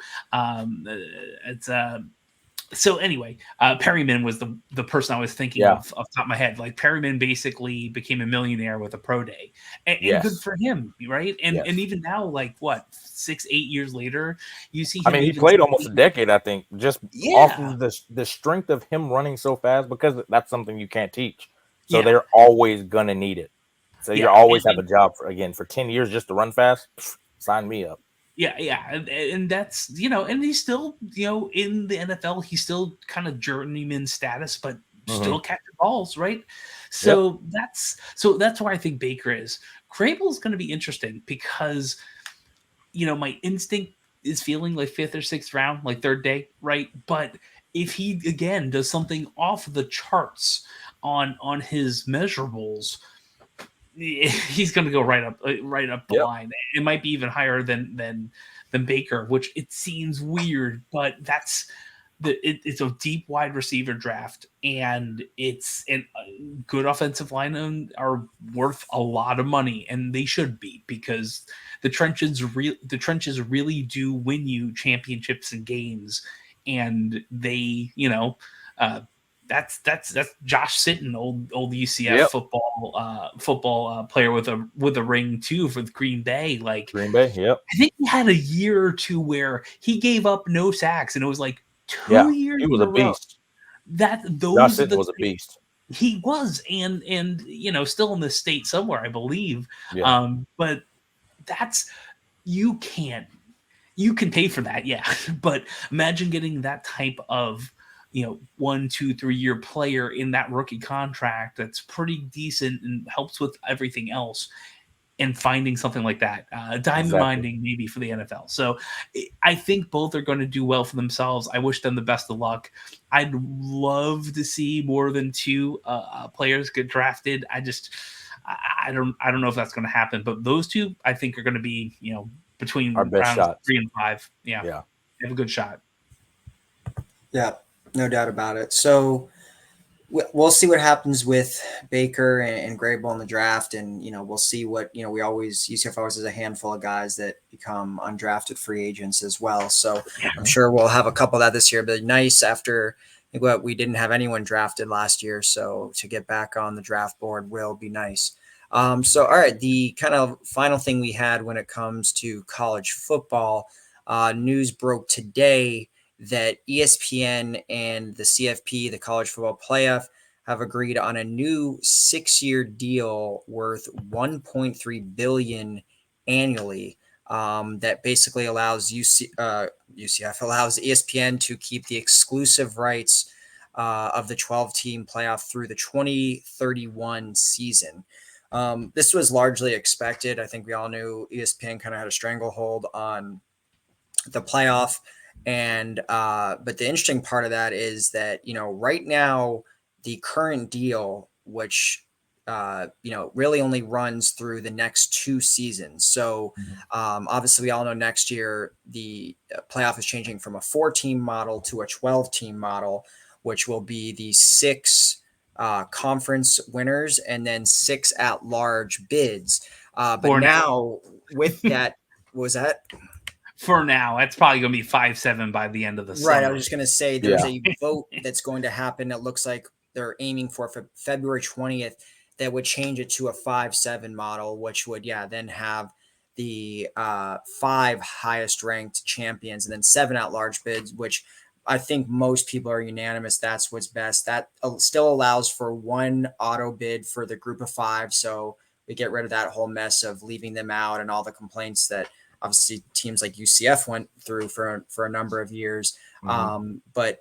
anyway, Perryman was the person I was thinking of top of my head. Like Perryman basically became a millionaire with a pro day, and good for him, right? And even now, like 6-8 years later, you see. I mean, he played almost a decade, I think, just off of the strength of him running so fast, because that's something you can't teach. So they're always gonna need it. So you always have a job for 10 years just to run fast. Sign me up. And that's and he's still in the NFL. He's still kind of journeyman status, but still catching balls, right? So that's where I think Baker is. Crable's going to be interesting because my instinct is feeling like 5th or 6th round, like 3rd day, right? But if he again does something off the charts on his measurables, he's going to go right up the line. It might be even higher than Baker, which it seems weird, but it's a deep wide receiver draft, and it's good offensive linemen are worth a lot of money, and they should be, because the trenches really do win you championships and games, and they that's Josh Sitton, old UCF football player with a ring too for Green Bay. Like Green Bay, I think he had a year or two where he gave up no sacks, and it was like 2 years. He was a beast. Josh Sitton was a beast. He was, and still in the state somewhere, I believe. But that's you can pay for that, but imagine getting that type of 1, 2, 3 year player in that rookie contract that's pretty decent and helps with everything else, and finding something like that, diamond minding maybe for the NFL. So I think both are going to do well for themselves. I wish them the best of luck. I'd love to see more than 2 players get drafted. I don't know if that's going to happen, but those 2 I think are going to be between our best rounds shots. 3 and 5. They have a good shot. Yeah. No doubt about it. So we'll see what happens with Baker and Grable in the draft, and we'll see what UCF always has a handful of guys that become undrafted free agents as well. So I'm sure we'll have a couple of that this year. But nice after what we didn't have anyone drafted last year, so to get back on the draft board will be nice. So all right, the kind of final thing we had when it comes to college football, news broke today that ESPN and the CFP, the College Football Playoff, have agreed on a new 6-year deal worth $1.3 billion annually. That basically allows UCF allows ESPN to keep the exclusive rights of the 12-team playoff through the 2031 season. This was largely expected. I think we all knew ESPN kind of had a stranglehold on the playoff. And but the interesting part of that is that right now the current deal, which really only runs through the next 2 seasons. So obviously we all know next year the playoff is changing from a 4-team model to a 12-team model, which will be the 6 conference winners and then 6 at-large bids. But now with that, was that? For now, it's probably going to be 5-7 by the end of the summer. Right. I was just going to say there's a vote that's going to happen. It looks like they're aiming for February 20th that would change it to a 5-7 model, which would, then have the 5 highest ranked champions and then 7 at-large bids, which I think most people are unanimous. That's what's best. That still allows for 1 auto bid for the group of 5. So we get rid of that whole mess of leaving them out and all the complaints that obviously teams like UCF went through for a number of years. But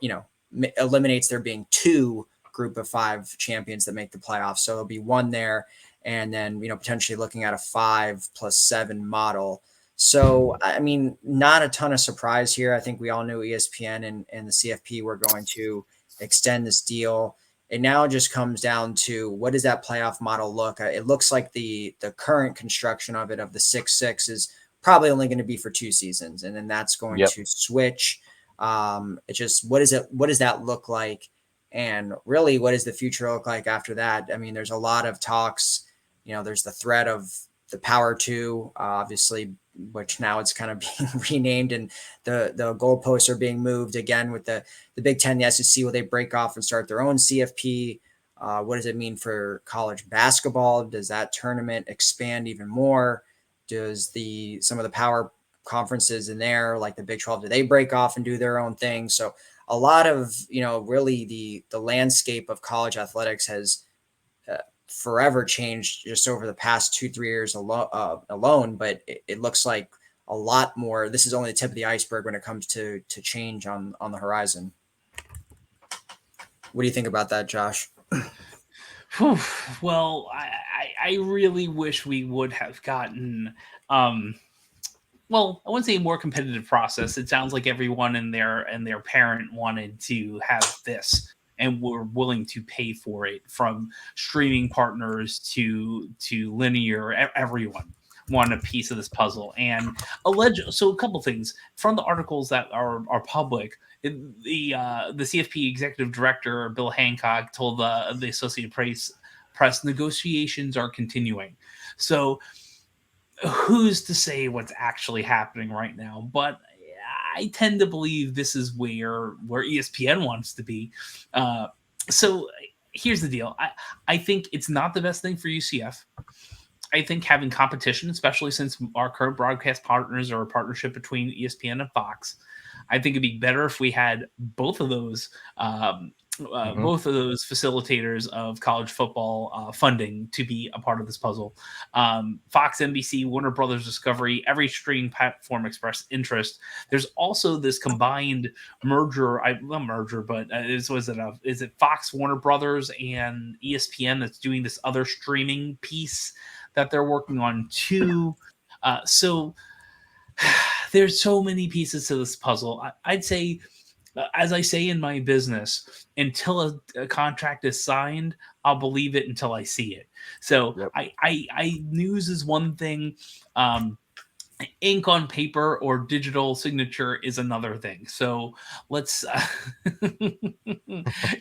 eliminates there being 2 group of 5 champions that make the playoffs. So there'll be 1 there, and then potentially looking at a 5+7 model. So I mean, not a ton of surprise here. I think we all knew ESPN and the CFP were going to extend this deal. It now just comes down to what does that playoff model look? It looks like the current construction of it, of the 6-6, is probably only going to be for 2 seasons, and then that's going to switch. It's just what does that look like, and really what does the future look like after that? I mean, there's a lot of talks. There's the threat of the Power 2, obviously, which now it's kind of being renamed, and the goalposts are being moved again with the Big Ten, the SEC. Will they break off and start their own CFP? What does it mean for college basketball? Does that tournament expand even more? Does some of the power conferences in there, like the Big 12, do they break off and do their own thing? So a lot of, really the landscape of college athletics has forever changed just over the past 2-3 years alone. But it looks like a lot more. This is only the tip of the iceberg when it comes to change on the horizon. What do you think about that, Josh? Well, I really wish we would have gotten, well, I wouldn't say a more competitive process. It sounds like everyone and their parent wanted to have this and were willing to pay for it, from streaming partners to linear. Everyone wanted a piece of this puzzle. And so a couple things from the articles that are public. The CFP executive director Bill Hancock told the Associated Press negotiations are continuing. So who's to say what's actually happening right now? But I tend to believe this is where ESPN wants to be. So here's the deal. I think it's not the best thing for UCF. I think having competition, especially since our current broadcast partners are a partnership between ESPN and Fox, I think it'd be better if we had both of those facilitators of college football funding to be a part of this puzzle. Fox, NBC, Warner Brothers Discovery, every streaming platform expressed interest. There's also this combined merger, is it Fox, Warner Brothers, and ESPN that's doing this other streaming piece that they're working on too. So there's so many pieces to this puzzle. I'd say, as I say in my business, until a contract is signed, I'll believe it until I see it. So I news is one thing. ink on paper or digital signature is another thing. So let's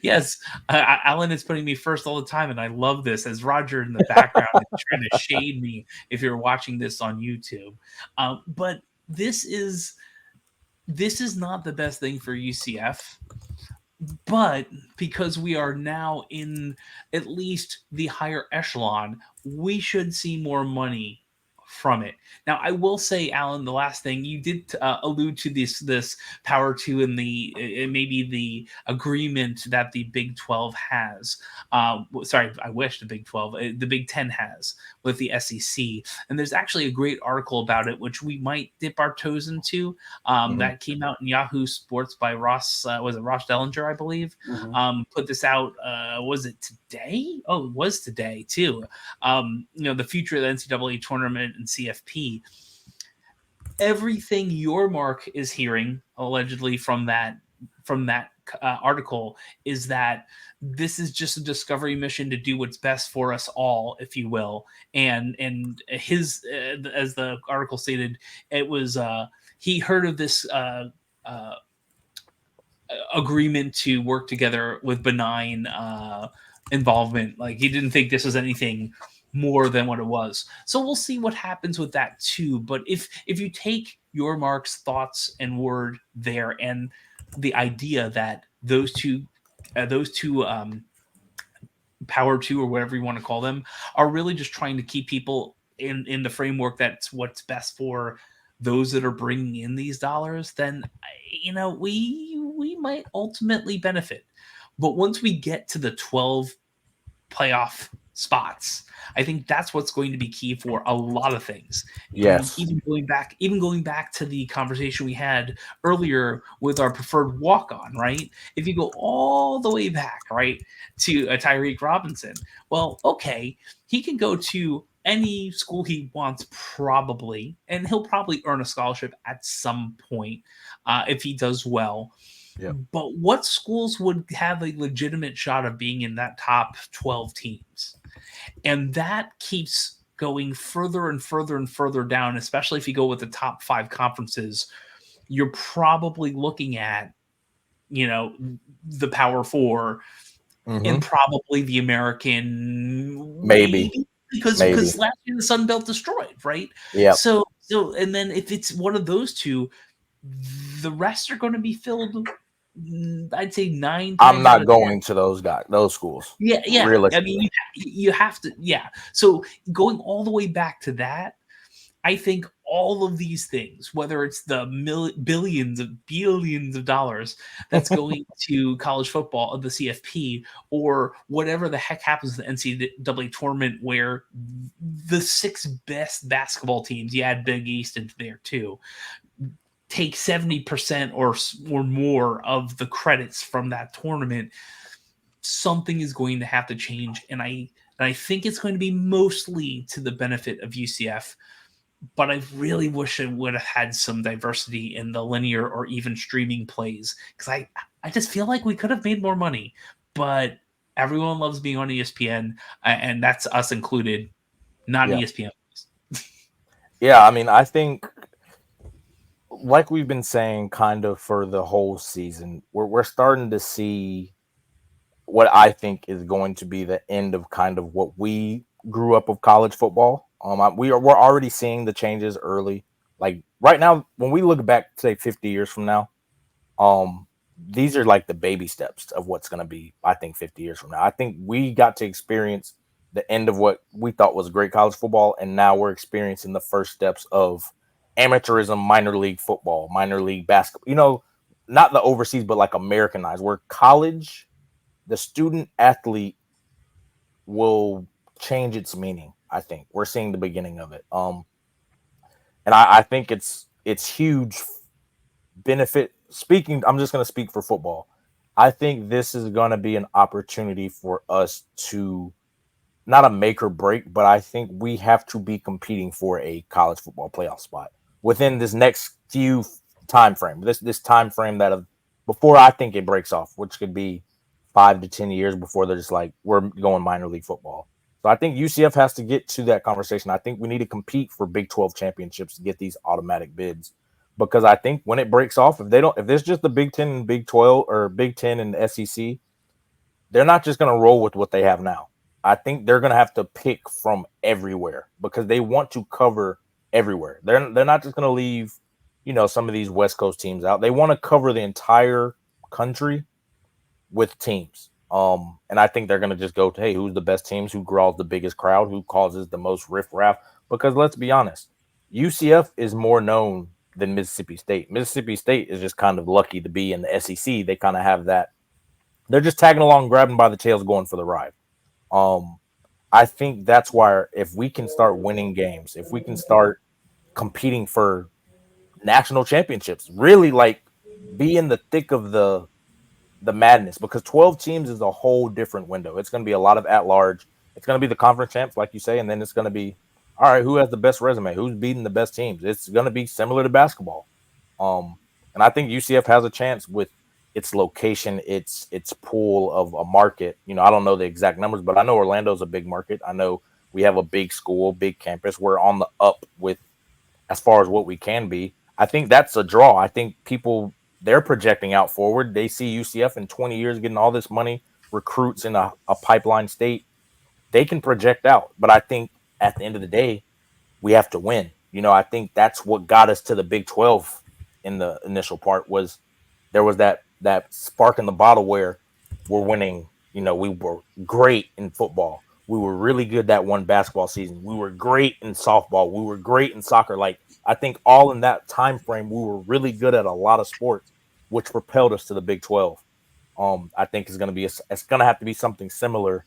yes, Alan is putting me first all the time, and I love this as Roger in the background is trying to shade me if you're watching this on YouTube. But this is not the best thing for UCF, but because we are now in at least the higher echelon, we should see more money from it. Now, I will say, Alan, the last thing you did allude to this Power Two and the maybe the agreement that the Big 12 has. Sorry, I wish the Big 12, the Big 10 has with the SEC. And there's actually a great article about it, which we might dip our toes into. That came out in Yahoo Sports by Ross. Was it Ross Dellinger, I believe? Put this out. Was it today? Oh, it was today too. The future of the NCAA tournament and CFP. Everything your Mark is hearing allegedly from that article is that this is just a discovery mission to do what's best for us all, if you will. And his as the article stated, it was he heard of this agreement to work together with benign involvement. Like, he didn't think this was anything more than what it was. So we'll see what happens with that too. But if you take your Mark's thoughts and word there, and the idea that those two Power Two, or whatever you want to call them, are really just trying to keep people in the framework that's what's best for those that are bringing in these dollars, then we might ultimately benefit. But once we get to the 12 playoff spots, I think that's what's going to be key for a lot of things. Yes. Even going back to the conversation we had earlier with our preferred walk-on, right? If you go all the way back, right, to Tyreek Robinson, well, okay, he can go to any school he wants probably, and he'll probably earn a scholarship at some point if he does well. Yep. But what schools would have a legitimate shot of being in that top 12 teams? And that keeps going further and further and further down, especially if you go with the top 5 conferences. You're probably looking at, the Power 4 and probably the American, maybe. Because last year the Sun Belt destroyed, right? Yeah. So and then if it's one of those two, the rest are going to be filled. I'd say 9 times. I'm not going to those schools. Yeah. I mean, you have to. Yeah. So going all the way back to that, I think all of these things, whether it's the billions of dollars that's going to college football, the CFP, or whatever the heck happens to the NCAA tournament, where the 6 best basketball teams, you add Big East into there too, take 70% or more of the credits from that tournament, something is going to have to change. And I think it's going to be mostly to the benefit of UCF. But I really wish I would have had some diversity in the linear or even streaming plays, because I just feel like we could have made more money. But everyone loves being on ESPN, and that's us included, not ESPN. Yeah, I mean, I think, like we've been saying kind of for the whole season, we're starting to see what I think is going to be the end of kind of what we grew up with college football. We're already seeing the changes early. Like right now, when we look back, say 50 years from now, these are like the baby steps of what's going to be, I think, 50 years from now. I think we got to experience the end of what we thought was great college football, and now we're experiencing the first steps of amateurism, minor league football, minor league basketball. Not the overseas, but like Americanized, where college, the student athlete will change its meaning. I think we're seeing the beginning of it. And I think it's huge benefit. I'm just going to speak for football. I think this is going to be an opportunity for us to, not a make or break, but I think we have to be competing for a college football playoff spot within this next few time frame. This time frame before I think it breaks off, which could be 5 to 10 years before they're just like, we're going minor league football. So I think UCF has to get to that conversation. I think we need to compete for Big 12 championships to get these automatic bids. Because I think when it breaks off, if there's just the Big 10 and Big 12 or Big 10 and the SEC, they're not just going to roll with what they have now. I think they're going to have to pick from everywhere because they want to cover everywhere. They're not just going to leave, some of these West Coast teams out. They want to cover the entire country with teams. And I think they're going to just go to, hey, who's the best teams, who draws the biggest crowd, who causes the most riffraff. Because let's be honest, UCF is more known than Mississippi State. Mississippi State is just kind of lucky to be in the SEC. They kind of have that. They're just tagging along, grabbing by the tails, going for the ride. I think that's why if we can start winning games, if we can start competing for national championships, really like be in the thick of the madness, because 12 teams is a whole different window. It's going to be a lot of at-large. It's going to be the conference champs, like you say, and then it's going to be, all right, who has the best resume? Who's beating the best teams? It's going to be similar to basketball. And I think UCF has a chance with its location, its pool of a market. I don't know the exact numbers, but I know Orlando's a big market. I know we have a big school, big campus. We're on the up with as far as what we can be. I think that's a draw. I think they're projecting out forward. They see UCF in 20 years getting all this money, recruits in a pipeline state. They can project out. But I think at the end of the day, we have to win. I think that's what got us to the Big 12 in the initial part was there was that spark in the bottle where we're winning. We were great in football. We were really good that one basketball season. We were great in softball. We were great in soccer. Like, I think all in that time frame, we were really good at a lot of sports, which propelled us to the Big 12. I think it's going to have to be something similar,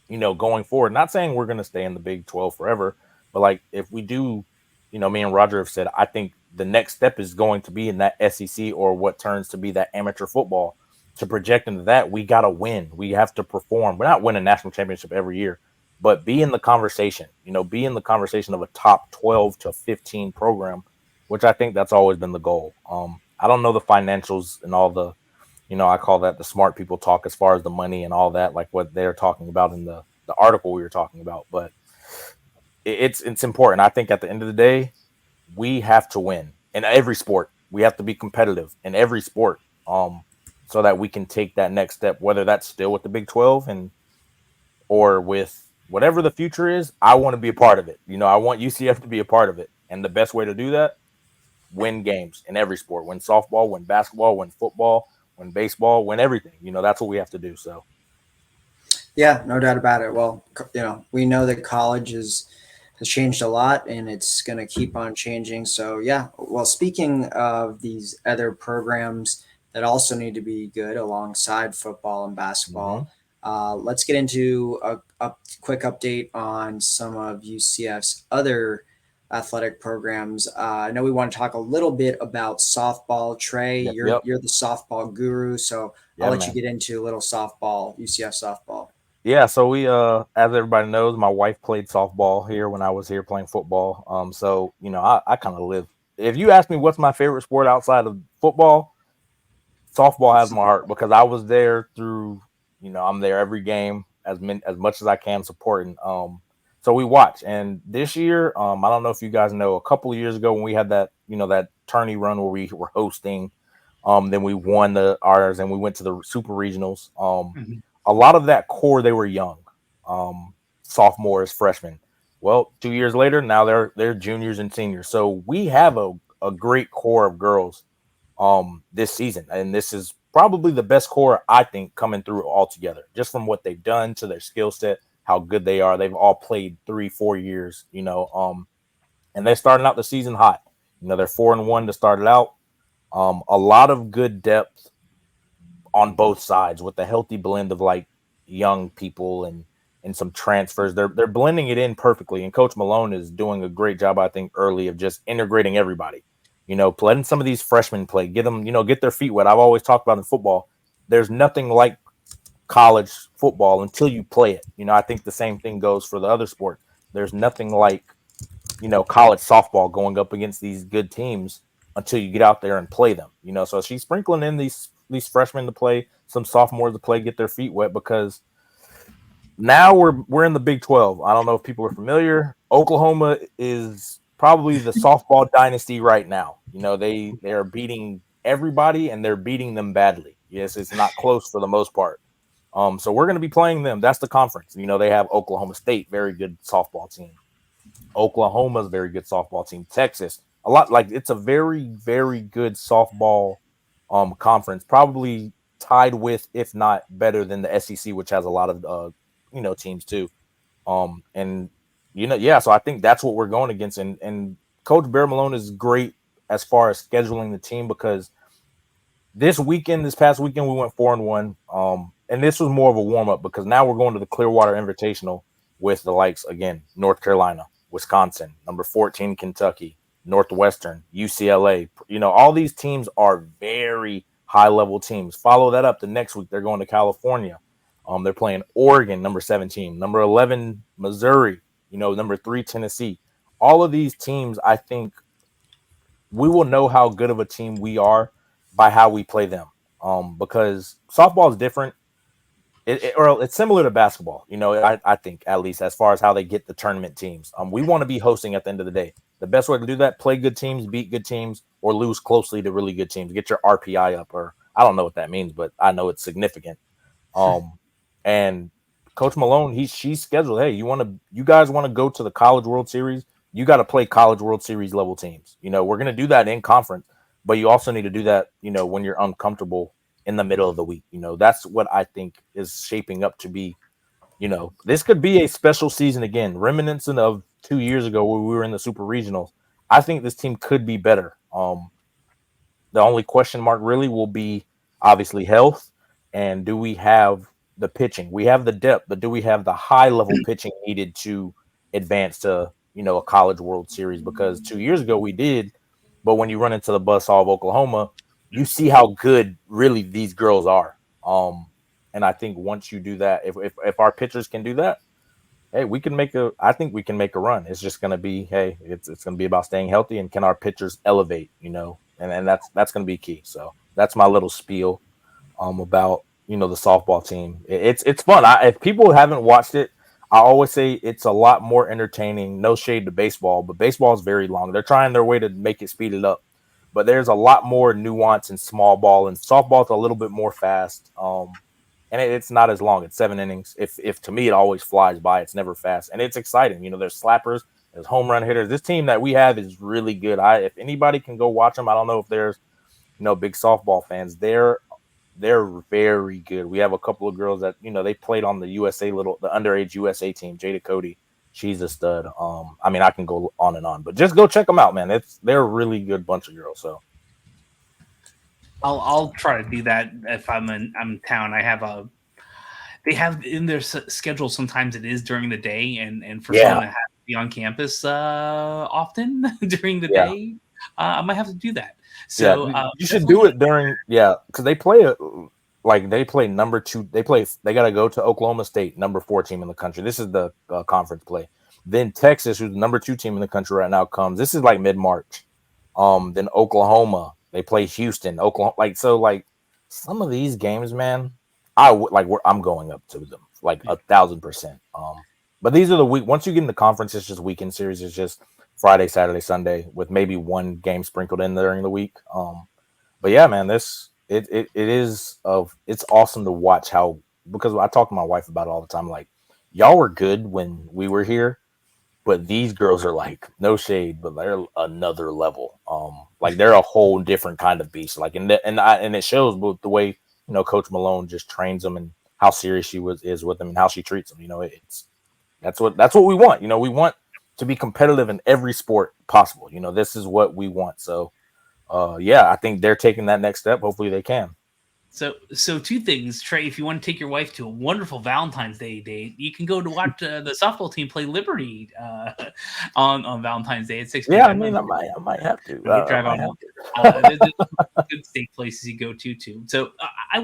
going forward. Not saying we're going to stay in the Big 12 forever, but like if we do, me and Roger have said, I think the next step is going to be in that SEC or what turns to be that amateur football. To project into that, we got to win. We have to perform. We're not winning a national championship every year, but be in the conversation, be in the conversation of a top 12 to 15 program, which I think that's always been the goal. I don't know the financials and all the, I call that the smart people talk as far as the money and all that, like what they're talking about in the article we were talking about, but it's important. I think at the end of the day, we have to win in every sport. We have to be competitive in every sport, so that we can take that next step, whether that's still with the Big 12 or with whatever the future is. I want to be a part of it. I want UCF to be a part of it. And the best way to do that, win games in every sport. Win softball, win basketball, win football, win baseball, win everything. That's what we have to do. So, yeah, no doubt about it. Well, we know that college has changed a lot and it's going to keep on changing. So, yeah. Well, speaking of these other programs that also need to be good alongside football and basketball, let's get into a quick update on some of UCF's other athletic programs. I know we want to talk a little bit about softball. Trey, you're the softball guru, so I'll let you get into a little softball, UCF softball. Yeah, so we, as everybody knows, my wife played softball here when I was here playing football. So, I kind of live. If you ask me what's my favorite sport outside of football, softball has my heart because I was there through, I'm there every game as much as I can supporting. So we watch. And this year, I don't know if you guys know, a couple of years ago when we had that, that tourney run where we were hosting, then we won ours and we went to the super regionals. A lot of that core, they were young, sophomores, freshmen. Well, 2 years later, now they're juniors and seniors. So we have a great core of girls this season. And this is probably the best core, I think, coming through altogether, just from what they've done to their skill set, how good they are. They've all played 3-4 years, and they're starting out the season hot. They're 4-1 to start it out. A lot of good depth on both sides with a healthy blend of like young people and some transfers. They're blending it in perfectly. And Coach Malone is doing a great job, I think, early of just integrating everybody. Letting some of these freshmen play, get them, get their feet wet. I've always talked about in football, there's nothing like college football until you play it. I think the same thing goes for the other sports. There's nothing like, college softball going up against these good teams until you get out there and play them. So she's sprinkling in these freshmen to play, some sophomores to play, get their feet wet, because now we're in the Big 12. I don't know if people are familiar. Oklahoma is probably the softball dynasty right now. They are beating everybody and they're beating them badly. Yes, it's not close for the most part. So we're going to be playing them. That's the conference. They have Oklahoma State, very good softball team. Oklahoma's very good softball team. Texas, a lot, like, it's a very, very good softball conference. Probably tied with, if not better than the SEC, which has a lot of teams too. And yeah, so I think that's what we're going against. And Coach Bear Malone is great as far as scheduling the team, because this past weekend, we went 4-1. And this was more of a warm up, because now we're going to the Clearwater Invitational with the likes, again, North Carolina, Wisconsin, number 14, Kentucky, Northwestern, UCLA. All these teams are very high level teams. Follow that up the next week. They're going to California. They're playing Oregon, number 17, number 11, Missouri, number 3, Tennessee. All of these teams, I think we will know how good of a team we are by how we play them. Because softball is different. It's similar to basketball, I think, at least as far as how they get the tournament teams. We want to be hosting at the end of the day. The best way to do that: play good teams, beat good teams, or lose closely to really good teams. Get your RPI up, or I don't know what that means, but I know it's significant. And Coach Malone, she's scheduled. Hey, you guys want to go to the College World Series? You got to play College World Series level teams. We're going to do that in conference, but you also need to do that, when you're uncomfortable in the middle of the week. That's what I think is shaping up to be. This could be a special season again, reminiscent of 2 years ago where we were in the Super Regionals. I think this team could be better. The only question mark really will be obviously health, and do we have the pitching? We have the depth, but do we have the high level pitching needed to advance to a College World Series? Because 2 years ago we did, but when you run into the buzzsaw of Oklahoma, you see how good really these girls are. And I think once you do that, if our pitchers can do that, hey, I think we can make a run. It's just going to be, hey, it's going to be about staying healthy, and can our pitchers elevate, and that's going to be key. So that's my little spiel about, the softball team. It's fun. If people haven't watched it, I always say it's a lot more entertaining. No shade to baseball, but baseball is very long. They're trying their way to make it speed it up, but there's a lot more nuance in small ball, and softball is a little bit more fast. And it's not as long. It's 7 innings. If to me, it always flies by. It's never fast, and it's exciting. There's slappers, there's home run hitters. This team that we have is really good. If anybody can go watch them, I don't know if there's big softball fans. They're very good. We have a couple of girls that they played on the the underage USA team. Jada Cody, she's a stud. I mean, I can go on and on, but just go check them out, man. They're a really good bunch of girls. So. I'll try to do that if I'm in town. They have in their schedule, sometimes it is during the day, and for someone that has to be on campus often during the day, I might have to do that. So you should do it during because they play they play number 2. They got to go to Oklahoma State, number 4 team in the country. This is the conference play. Then Texas, who's the number 2 team in the country right now, comes. This is like mid-March. Then Oklahoma. They play Houston, Oklahoma. Some of these games, man, I'm going up to them 1,000%. But these are the week. Once you get in the conference, it's just weekend series. It's just Friday, Saturday, Sunday, with maybe one game sprinkled in during the week. But yeah, man, it's awesome to watch because I talk to my wife about it all the time. Like, y'all were good when we were here, but these girls are no shade, but they're another level. They're a whole different kind of beast. And it shows with the way Coach Malone just trains them, and how serious she is with them, and how she treats them. That's what we want. We want to be competitive in every sport possible. This is what we want. So, I think they're taking that next step. Hopefully, they can. So 2 things, Trey. If you want to take your wife to a wonderful Valentine's Day date, you can go to watch the softball team play Liberty on Valentine's Day at 6 p.m. Yeah, I mean, I might have to. Drive on. There's good steak places you go to too. So I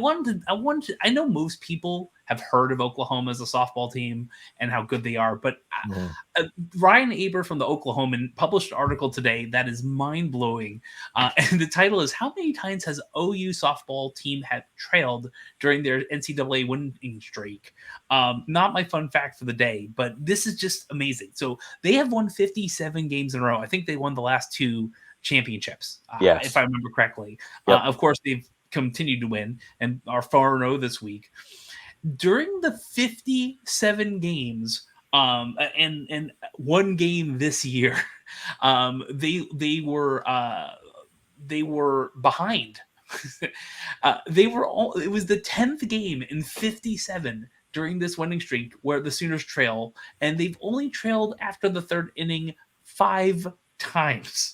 know most people have heard of Oklahoma as a softball team and how good they are. But Mm-hmm. Ryan Aber from the Oklahoman published an article today that is mind-blowing. And the title is, How Many Times Has OU Softball Team Had Trailed During Their NCAA Winning Streak? Not my fun fact for the day, but this is just amazing. So they have won 57 games in a row. I think they won the last 2 championships, Yes. if I remember correctly. Yep. Of course, they've continued to win and are 4-0 this week. During the 57 games, and one game this year, they were behind. It was the 10th game in 57 during this winning streak where the Sooners trail, and they've only trailed after the 3rd inning 5 times.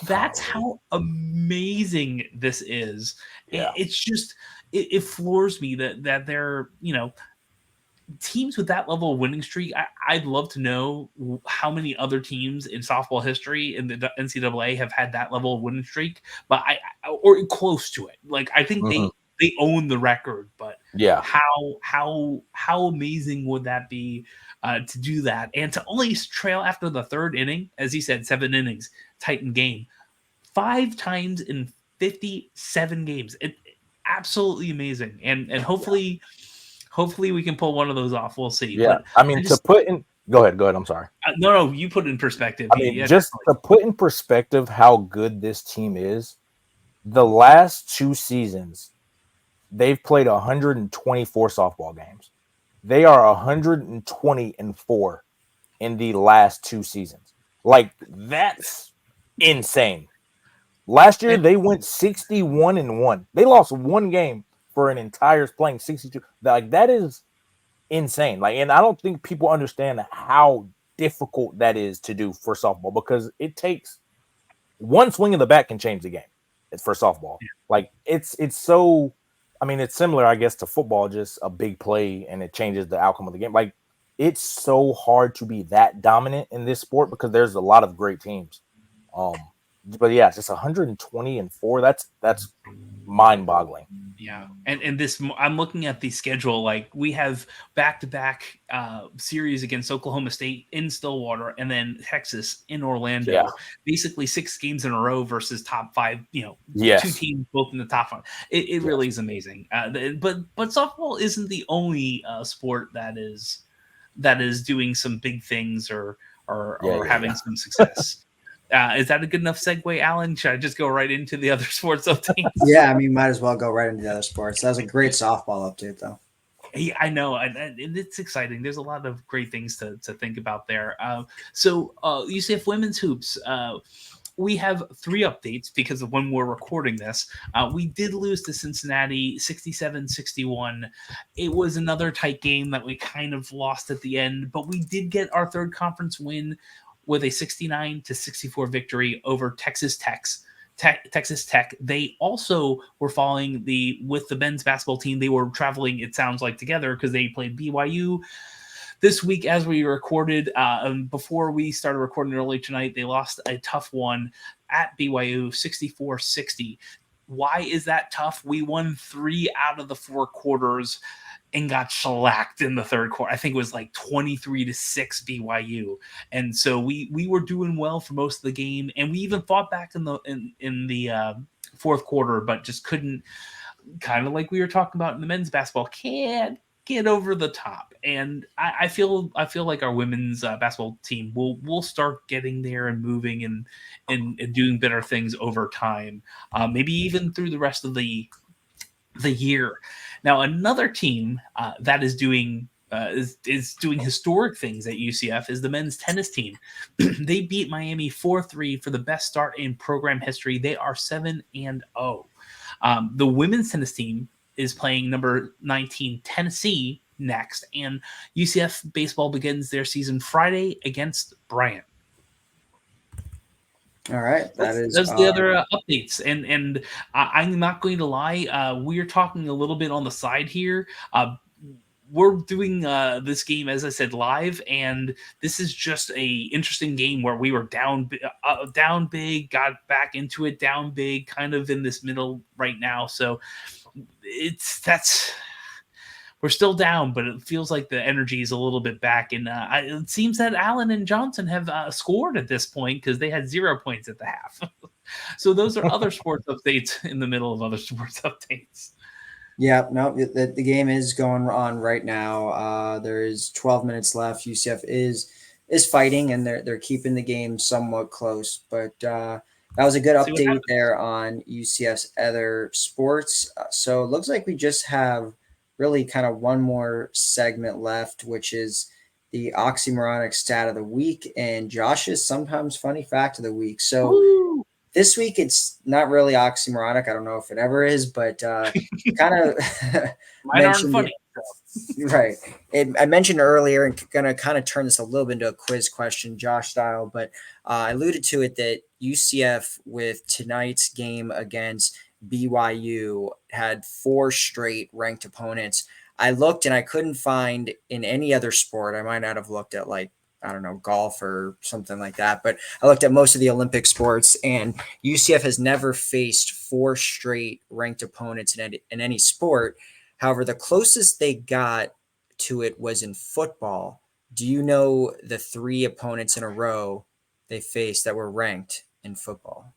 That's how amazing this is. Yeah. It's just it floors me that they're, teams with that level of winning streak. I'd love to know how many other teams in softball history in the NCAA have had that level of winning streak, but or close to it. Like, I think they own the record, but yeah, how amazing would that be to do that, and to only trail after the 3rd inning, as he said, 7 innings, Titan game, 5 times in 57 games. It absolutely amazing, and hopefully we can pull one of those off. We'll see. Yeah, But I mean, to put in. Go ahead. I'm sorry. No, you put it in perspective. I mean, just to put in perspective how good this team is, the last 2 seasons, they've played 124 softball games. They are 120-4 in the last 2 seasons. Like, that's insane. Last year, they went 61-1. They lost 1 game for an entire playing 62. Like, that is insane. Like, and I don't think people understand how difficult that is to do for softball, because it takes one swing of the bat can change the game. It's for softball. Yeah. Like, it's so, I mean, it's similar, I guess, to football, just a big play and it changes the outcome of the game. Like, it's so hard to be that dominant in this sport because there's a lot of great teams. But yeah, it's just 120-4. That's mind-boggling. Yeah, and this, I'm looking at the schedule. Like, we have back-to-back series against Oklahoma State in Stillwater, and then Texas in Orlando. Yeah. Basically 6 games in a row versus top 5. Yes. 2 teams both in the top 5. It really is amazing. But softball isn't the only sport that is doing some big things or having some success. Is that a good enough segue, Alan? Should I just go right into the other sports updates? Yeah, I mean, might as well go right into the other sports. That was a great softball update, though. Yeah, I know, and it's exciting. There's a lot of great things to think about there. So UCF women's hoops, we have 3 updates because of when we're recording this. We did lose to Cincinnati 67-61. It was another tight game that we kind of lost at the end, but we did get our 3rd conference win with a 69-64 victory over Texas Tech. They also were following with the men's basketball team. They were traveling, it sounds like, together because they played BYU this week as we recorded. Before we started recording early tonight, they lost a tough one at BYU, 64-60. Why is that tough? We won 3 out of the 4 quarters and got shellacked in the 3rd quarter. I think it was like 23-6 BYU. And so we were doing well for most of the game, and we even fought back in the 4th quarter, but just couldn't, kind of like we were talking about in the men's basketball, can't get over the top. And I feel like our women's basketball team will start getting there and moving and doing better things over time, maybe even through the rest of the year. Now, another team that is doing historic things at UCF is the men's tennis team. They beat Miami 4-3 for the best start in program history. They are 7-0. The women's tennis team is playing number 19 Tennessee next, and UCF baseball begins their season Friday against Bryant. All right, those the other updates, and I'm not going to lie. We're talking a little bit on the side here. We're doing this game, as I said, live, and this is just a interesting game where we were down big, got back into it, down big, kind of in this middle right now. So we're still down, but it feels like the energy is a little bit back. And it seems that Allen and Johnson have scored at this point because they had 0 points at the half. So those are other sports updates in the middle of other sports updates. Yeah, no, the game is going on right now. There is 12 minutes left. UCF is fighting, and they're keeping the game somewhat close. But that was a good update there on UCF's other sports. So it looks like we just have really kind of one more segment left, which is the Oxymoronic stat of the week and Josh's sometimes funny fact of the week. So Woo! This week it's not really oxymoronic. I don't know if it ever is, but kind of mine aren't funny. Right. I mentioned earlier, and going to kind of turn this a little bit into a quiz question, Josh style, but I alluded to it that UCF with tonight's game against BYU had 4 straight ranked opponents. I looked and I couldn't find in any other sport. I might not have looked at like, I don't know, golf or something like that, but I looked at most of the Olympic sports, and UCF has never faced 4 straight ranked opponents in any sport. However, the closest they got to it was in football. Do you know the 3 opponents in a row they faced that were ranked in football?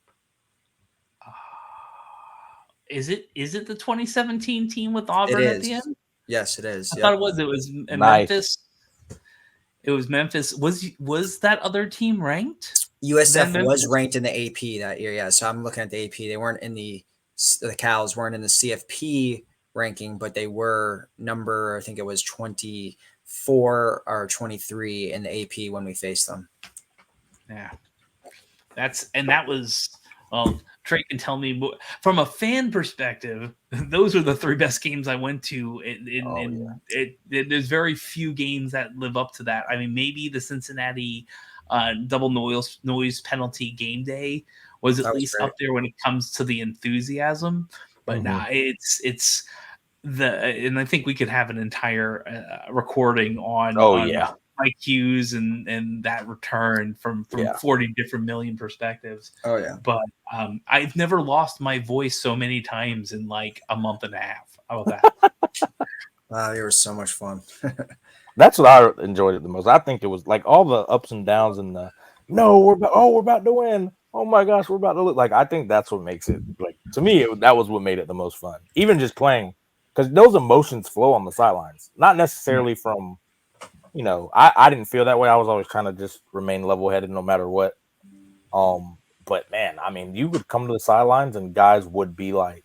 Is it the 2017 team with Auburn at the end? Yes, it is. I thought it was. It was Nice. Memphis. It was Memphis. Was that other team ranked? USF was ranked in the AP that year. Yeah, so I'm looking at the AP. They weren't in the Cows weren't in the CFP ranking, but they were number, I think it was 24 or 23 in the AP when we faced them. Yeah, that was. Trey can tell me from a fan perspective, those are the 3 best games I went to. There's very few games that live up to that. I mean, maybe the Cincinnati double noise penalty game day was at least up there when it comes to the enthusiasm. But it's and I think we could have an entire recording on Mike Hughes and that return from 40 different million perspectives. Oh yeah. But I've never lost my voice so many times in like a month and a half. How about that? Wow, it was so much fun. That's what I enjoyed it the most. I think it was like all the ups and downs and we're about to win. Oh my gosh, we're about to look. Like, I think that's what makes it, like, to me, that was what made it the most fun. Even just playing, because those emotions flow on the sidelines, not necessarily from, I didn't feel that way. I was always trying to just remain level-headed no matter what. But man, I mean, you would come to the sidelines and guys would be like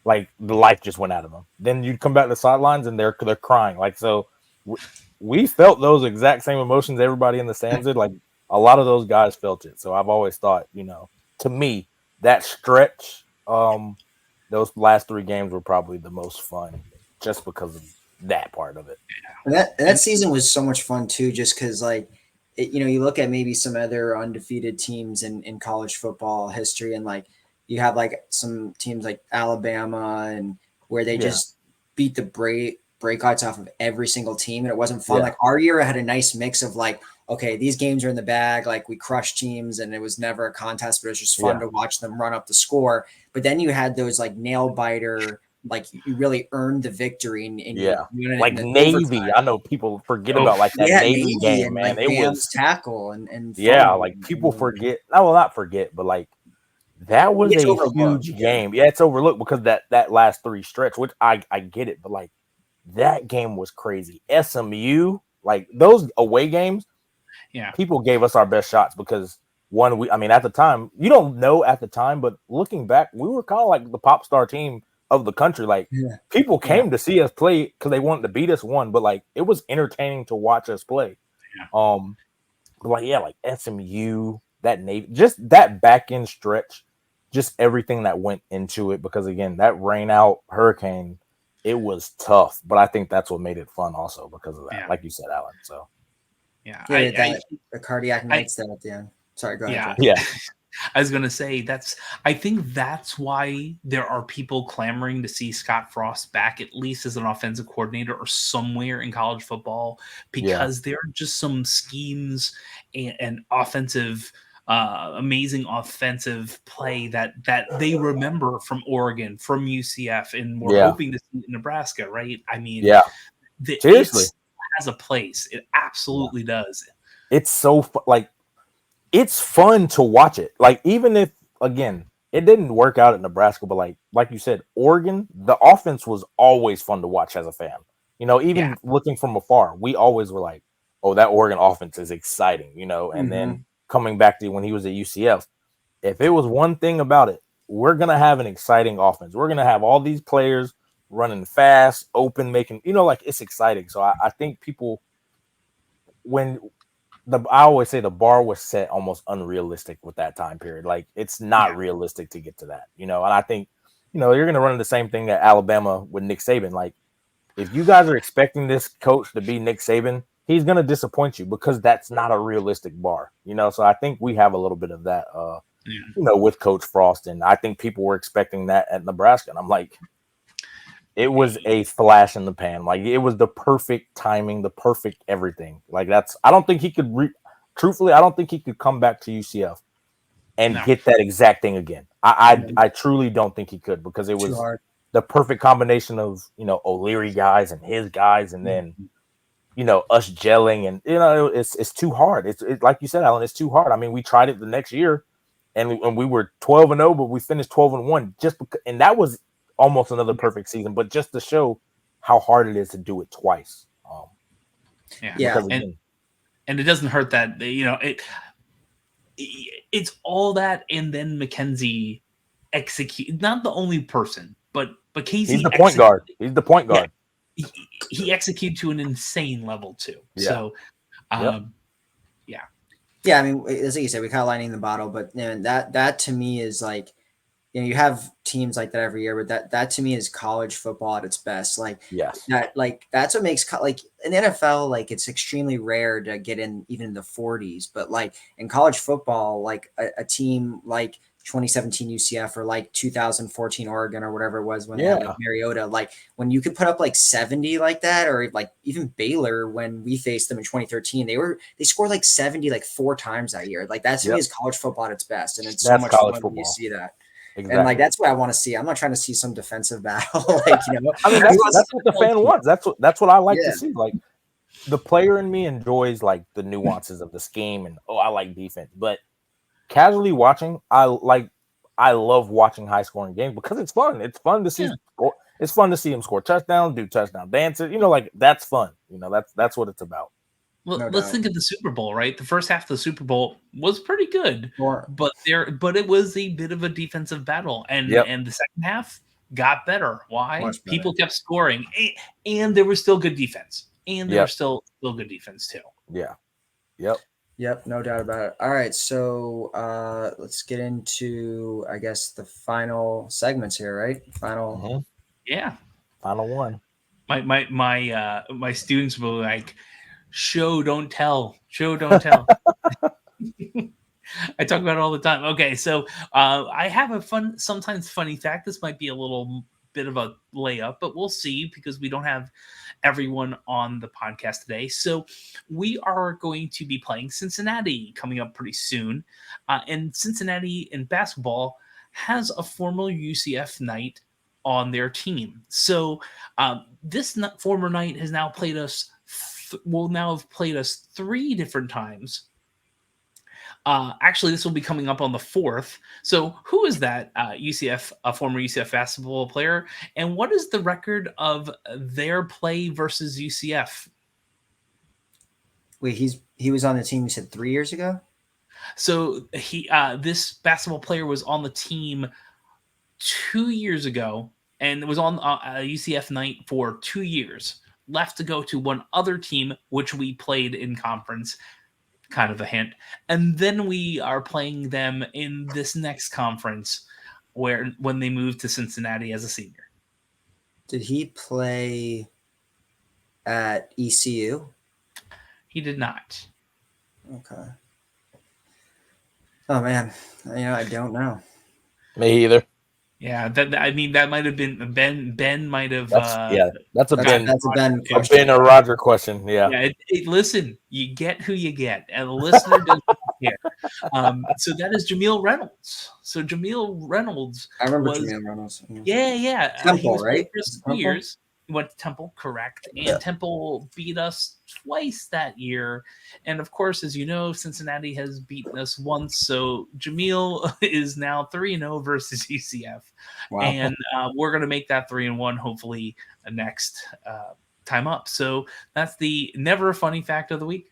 the life just went out of them. Then you'd come back to the sidelines and they're crying. Like, so we felt those exact same emotions everybody in the stands did. Like, a lot of those guys felt it. So I've always thought, to me, that stretch, those last 3 games were probably the most fun just because of that part of it. And that season was so much fun too, just because you look at maybe some other undefeated teams in college football history, and like you have like some teams like Alabama and where they just beat the breakouts off of every single team, and it wasn't fun. Like our year had a nice mix of like, okay, these games are in the bag, like we crushed teams and it was never a contest, but it was just fun to watch them run up the score. But then you had those like nail biter, like you really earned the victory. Like Navy. Overtime. I know people forget about like that Navy game, and, man. Like, it was tackle and like people forget. I will not forget, but like that was a huge game. Yeah, it's overlooked because that last 3 stretch, which I get it, but like that game was crazy. SMU, like those away games, people gave us our best shots because at the time, you don't know at the time, but looking back, we were kind of like the pop star team of the country. Like people came to see us play because they wanted to beat us, but like it was entertaining to watch us play. Like SMU, that Navy, just that back end stretch, just everything that went into it, because again, that rain out hurricane, it was tough, but I think that's what made it fun also because of that, like you said, Alan. So the cardiac nights there at the end. Sorry, go ahead. I was going to say I think that's why there are people clamoring to see Scott Frost back, at least as an offensive coordinator or somewhere in college football, because there are just some schemes and offensive amazing offensive play that they remember from Oregon, from UCF, and we're Yeah. hoping to see it in Nebraska, right? I mean, Yeah. Seriously. it has a place. It absolutely does. It's so like it's fun to watch it. Like even if again it didn't work out at Nebraska, but like you said, Oregon, the offense was always fun to watch as a fan. You know, even looking from afar, we always were like, "Oh, that Oregon offense is exciting." You know, and then coming back to when he was at UCF, if it was one thing about it, we're gonna have an exciting offense. We're gonna have all these players running fast, open, making like it's exciting. So I think people when I always say the bar was set almost unrealistic with that time period. Like it's not realistic to get to that, and I think, you're going to run into the same thing at Alabama with Nick Saban. Like if you guys are expecting this coach to be Nick Saban, he's going to disappoint you because that's not a realistic bar, So I think we have a little bit of that, with Coach Frost. And I think people were expecting that at Nebraska. And I'm like, it was a flash in the pan. Like it was the perfect timing, the perfect everything. Like I don't think he could truthfully, I don't think he could come back to UCF and get that exact thing again. I truly don't think he could because it was the perfect combination of, O'Leary guys and his guys. And then, us gelling and, it's too hard. It's like you said, Alan, it's too hard. I mean, we tried it the next year and we were 12-0, but we finished 12-1 just because, and that was almost another perfect season, but just to show how hard it is to do it twice. And it doesn't hurt that it's all that, and then McKenzie execute. Not the only person, but Casey. He's the point guard. He's the point guard. Yeah, he executed to an insane level too. Yeah. So, yeah. I mean, as you said, we kind of lightning the bottle, but that to me is like. You have teams like that every year, but that to me is college football at its best. Like that's what makes like in the NFL, like it's extremely rare to get in even in the 40s, but like in college football, like a team like 2017 UCF or like 2014 Oregon or whatever it was when they had like Mariota, like when you could put up like 70 like that, or like even Baylor when we faced them in 2013, they scored like 70 like 4 times that year. Like that to me is college football at its best, and it's so much fun when you see that. Exactly. And like that's what I want to see. I'm not trying to see some defensive battle. Like I mean, that's what the fan wants. That's what I like to see. Like the player in me enjoys like the nuances of the scheme and I like defense. But casually watching, I love watching high scoring games because it's fun. It's fun to see. It's fun to see him score touchdowns, do touchdown dances. Like that's fun. That's what it's about. Well, let's think of the Super Bowl, right? The first half of the Super Bowl was pretty good, but it was a bit of a defensive battle, and the second half got better. Why? People kept scoring, and there was still good defense, and there was still good defense too. Yeah. Yep. No doubt about it. All right, so let's get into, I guess, the final segments here, right? Final one. My students will like. Show, don't tell. Show, don't tell. I talk about it all the time. Okay, so I have a sometimes funny fact. This might be a little bit of a layup, but we'll see because we don't have everyone on the podcast today. So we are going to be playing Cincinnati coming up pretty soon. And Cincinnati in basketball has a former UCF Knight on their team. So this former Knight has now played us will now have played us 3 different times. Actually, this will be coming up on the 4th. So who is that a former UCF basketball player? And what is the record of their play versus UCF? Wait, he was on the team you said 3 years ago? So this basketball player was on the team 2 years ago and was on a UCF Knight for 2 years. Left to go to one other team, which we played in conference, kind of a hint. And then we are playing them in this next conference when they moved to Cincinnati as a senior. Did he play at ECU? He did not. Okay. Oh, man. I don't know. Me either. Yeah, that might have been Ben. Ben might have. That's a Ben. That's a Ben A question. Ben or Roger question. Yeah. Yeah. Listen, you get who you get, and the listener doesn't care. So that is Jameel Reynolds. So Jameel Reynolds I remember was Jameel Reynolds. yeah. He Temple, was right? for 2 years. He went to Temple, correct? And Temple beat us twice that year. And of course, as you know, Cincinnati has beaten us once. So Jameel is now 3-0 versus UCF. Wow. And we're going to make that 3-1 hopefully next time up. So that's the never a funny fact of the week.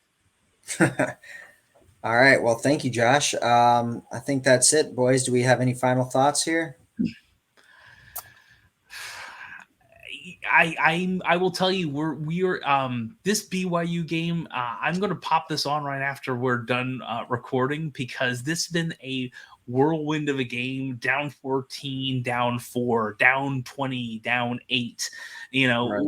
All right. Well, thank you, Josh. I think that's it, boys. Do we have any final thoughts here? I will tell you we are this BYU game. I'm going to pop this on right after we're done recording, because this has been a whirlwind of a game. Down 14, down 4, down 20, down 8. Right.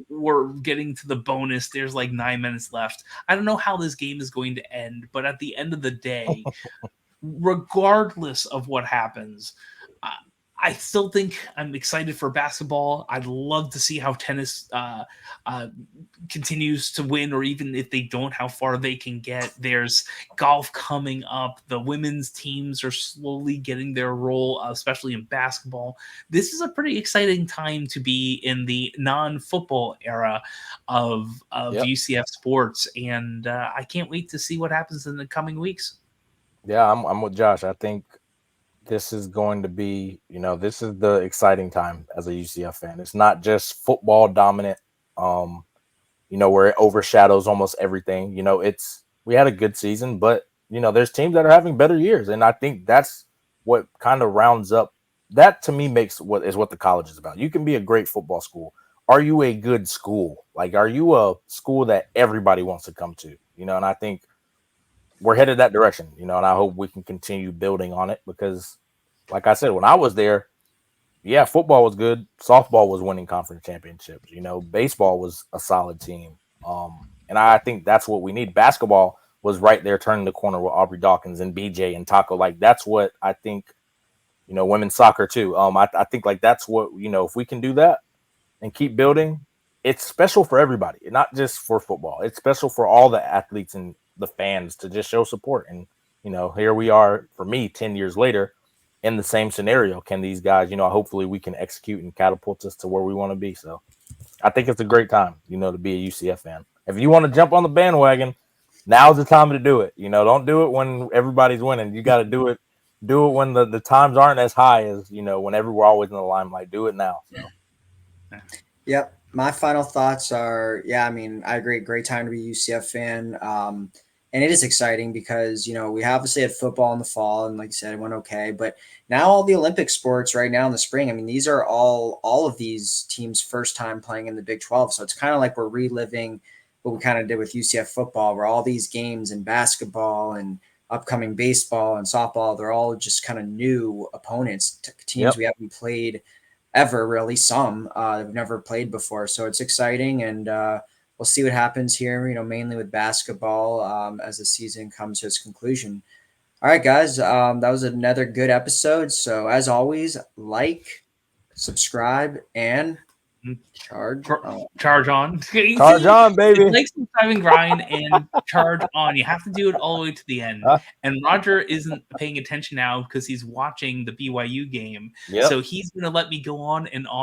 We're getting to the bonus. There's like 9 minutes left. I don't know how this game is going to end, but at the end of the day, regardless of what happens, I still think I'm excited for basketball. I'd love to see how tennis continues to win, or even if they don't, how far they can get. There's golf coming up. The women's teams are slowly getting their role, especially in basketball. This is a pretty exciting time to be in the non-football era of UCF sports, and I can't wait to see what happens in the coming weeks. Yeah, I'm with Josh. I think this is going to be, this is the exciting time as a UCF fan. It's not just football dominant, where it overshadows almost everything. We had a good season, but there's teams that are having better years, and I think that's what kind of rounds up. That to me makes what the college is about. You can be a great football school. Are you a good school? Like, are you a school that everybody wants to come to? And I think we're headed that direction, and I hope we can continue building on it, because like I said, when I was there, yeah, football was good. Softball was winning conference championships. Baseball was a solid team. And I think that's what we need. Basketball was right there turning the corner with Aubrey Dawkins and BJ and Taco. Like, that's what I think, women's soccer too. I think like that's what, if we can do that and keep building, it's special for everybody, not just for football. It's special for all the athletes and the fans to just show support. And, here we are, for me, 10 years later, in the same scenario. Can these guys, hopefully we can execute and catapult us to where we want to be. So I think it's a great time, to be a UCF fan. If you want to jump on the bandwagon, now's the time to do it. Don't do it when everybody's winning. You got to do it when the times aren't as high as, whenever we're always in the limelight. Do it now. So. Yep. My final thoughts are, I agree. Great time to be a UCF fan. And it is exciting because, we obviously had football in the fall, and like you said, it went okay. But now all the Olympic sports right now in the spring, these are all of these teams' first time playing in the Big 12. So it's kind of like we're reliving what we kind of did with UCF football, where all these games in basketball and upcoming baseball and softball, they're all just kind of new opponents, teams we haven't played ever, really. Some we've never played before. So it's exciting, and we'll see what happens here, mainly with basketball as the season comes to its conclusion. All right, guys, that was another good episode. So as always, like, subscribe, and charge on. Charge on. Charge on, baby. Like, subscribe, and grind, and charge on. You have to do it all the way to the end. And Roger isn't paying attention now because he's watching the BYU game. So he's going to let me go on and on.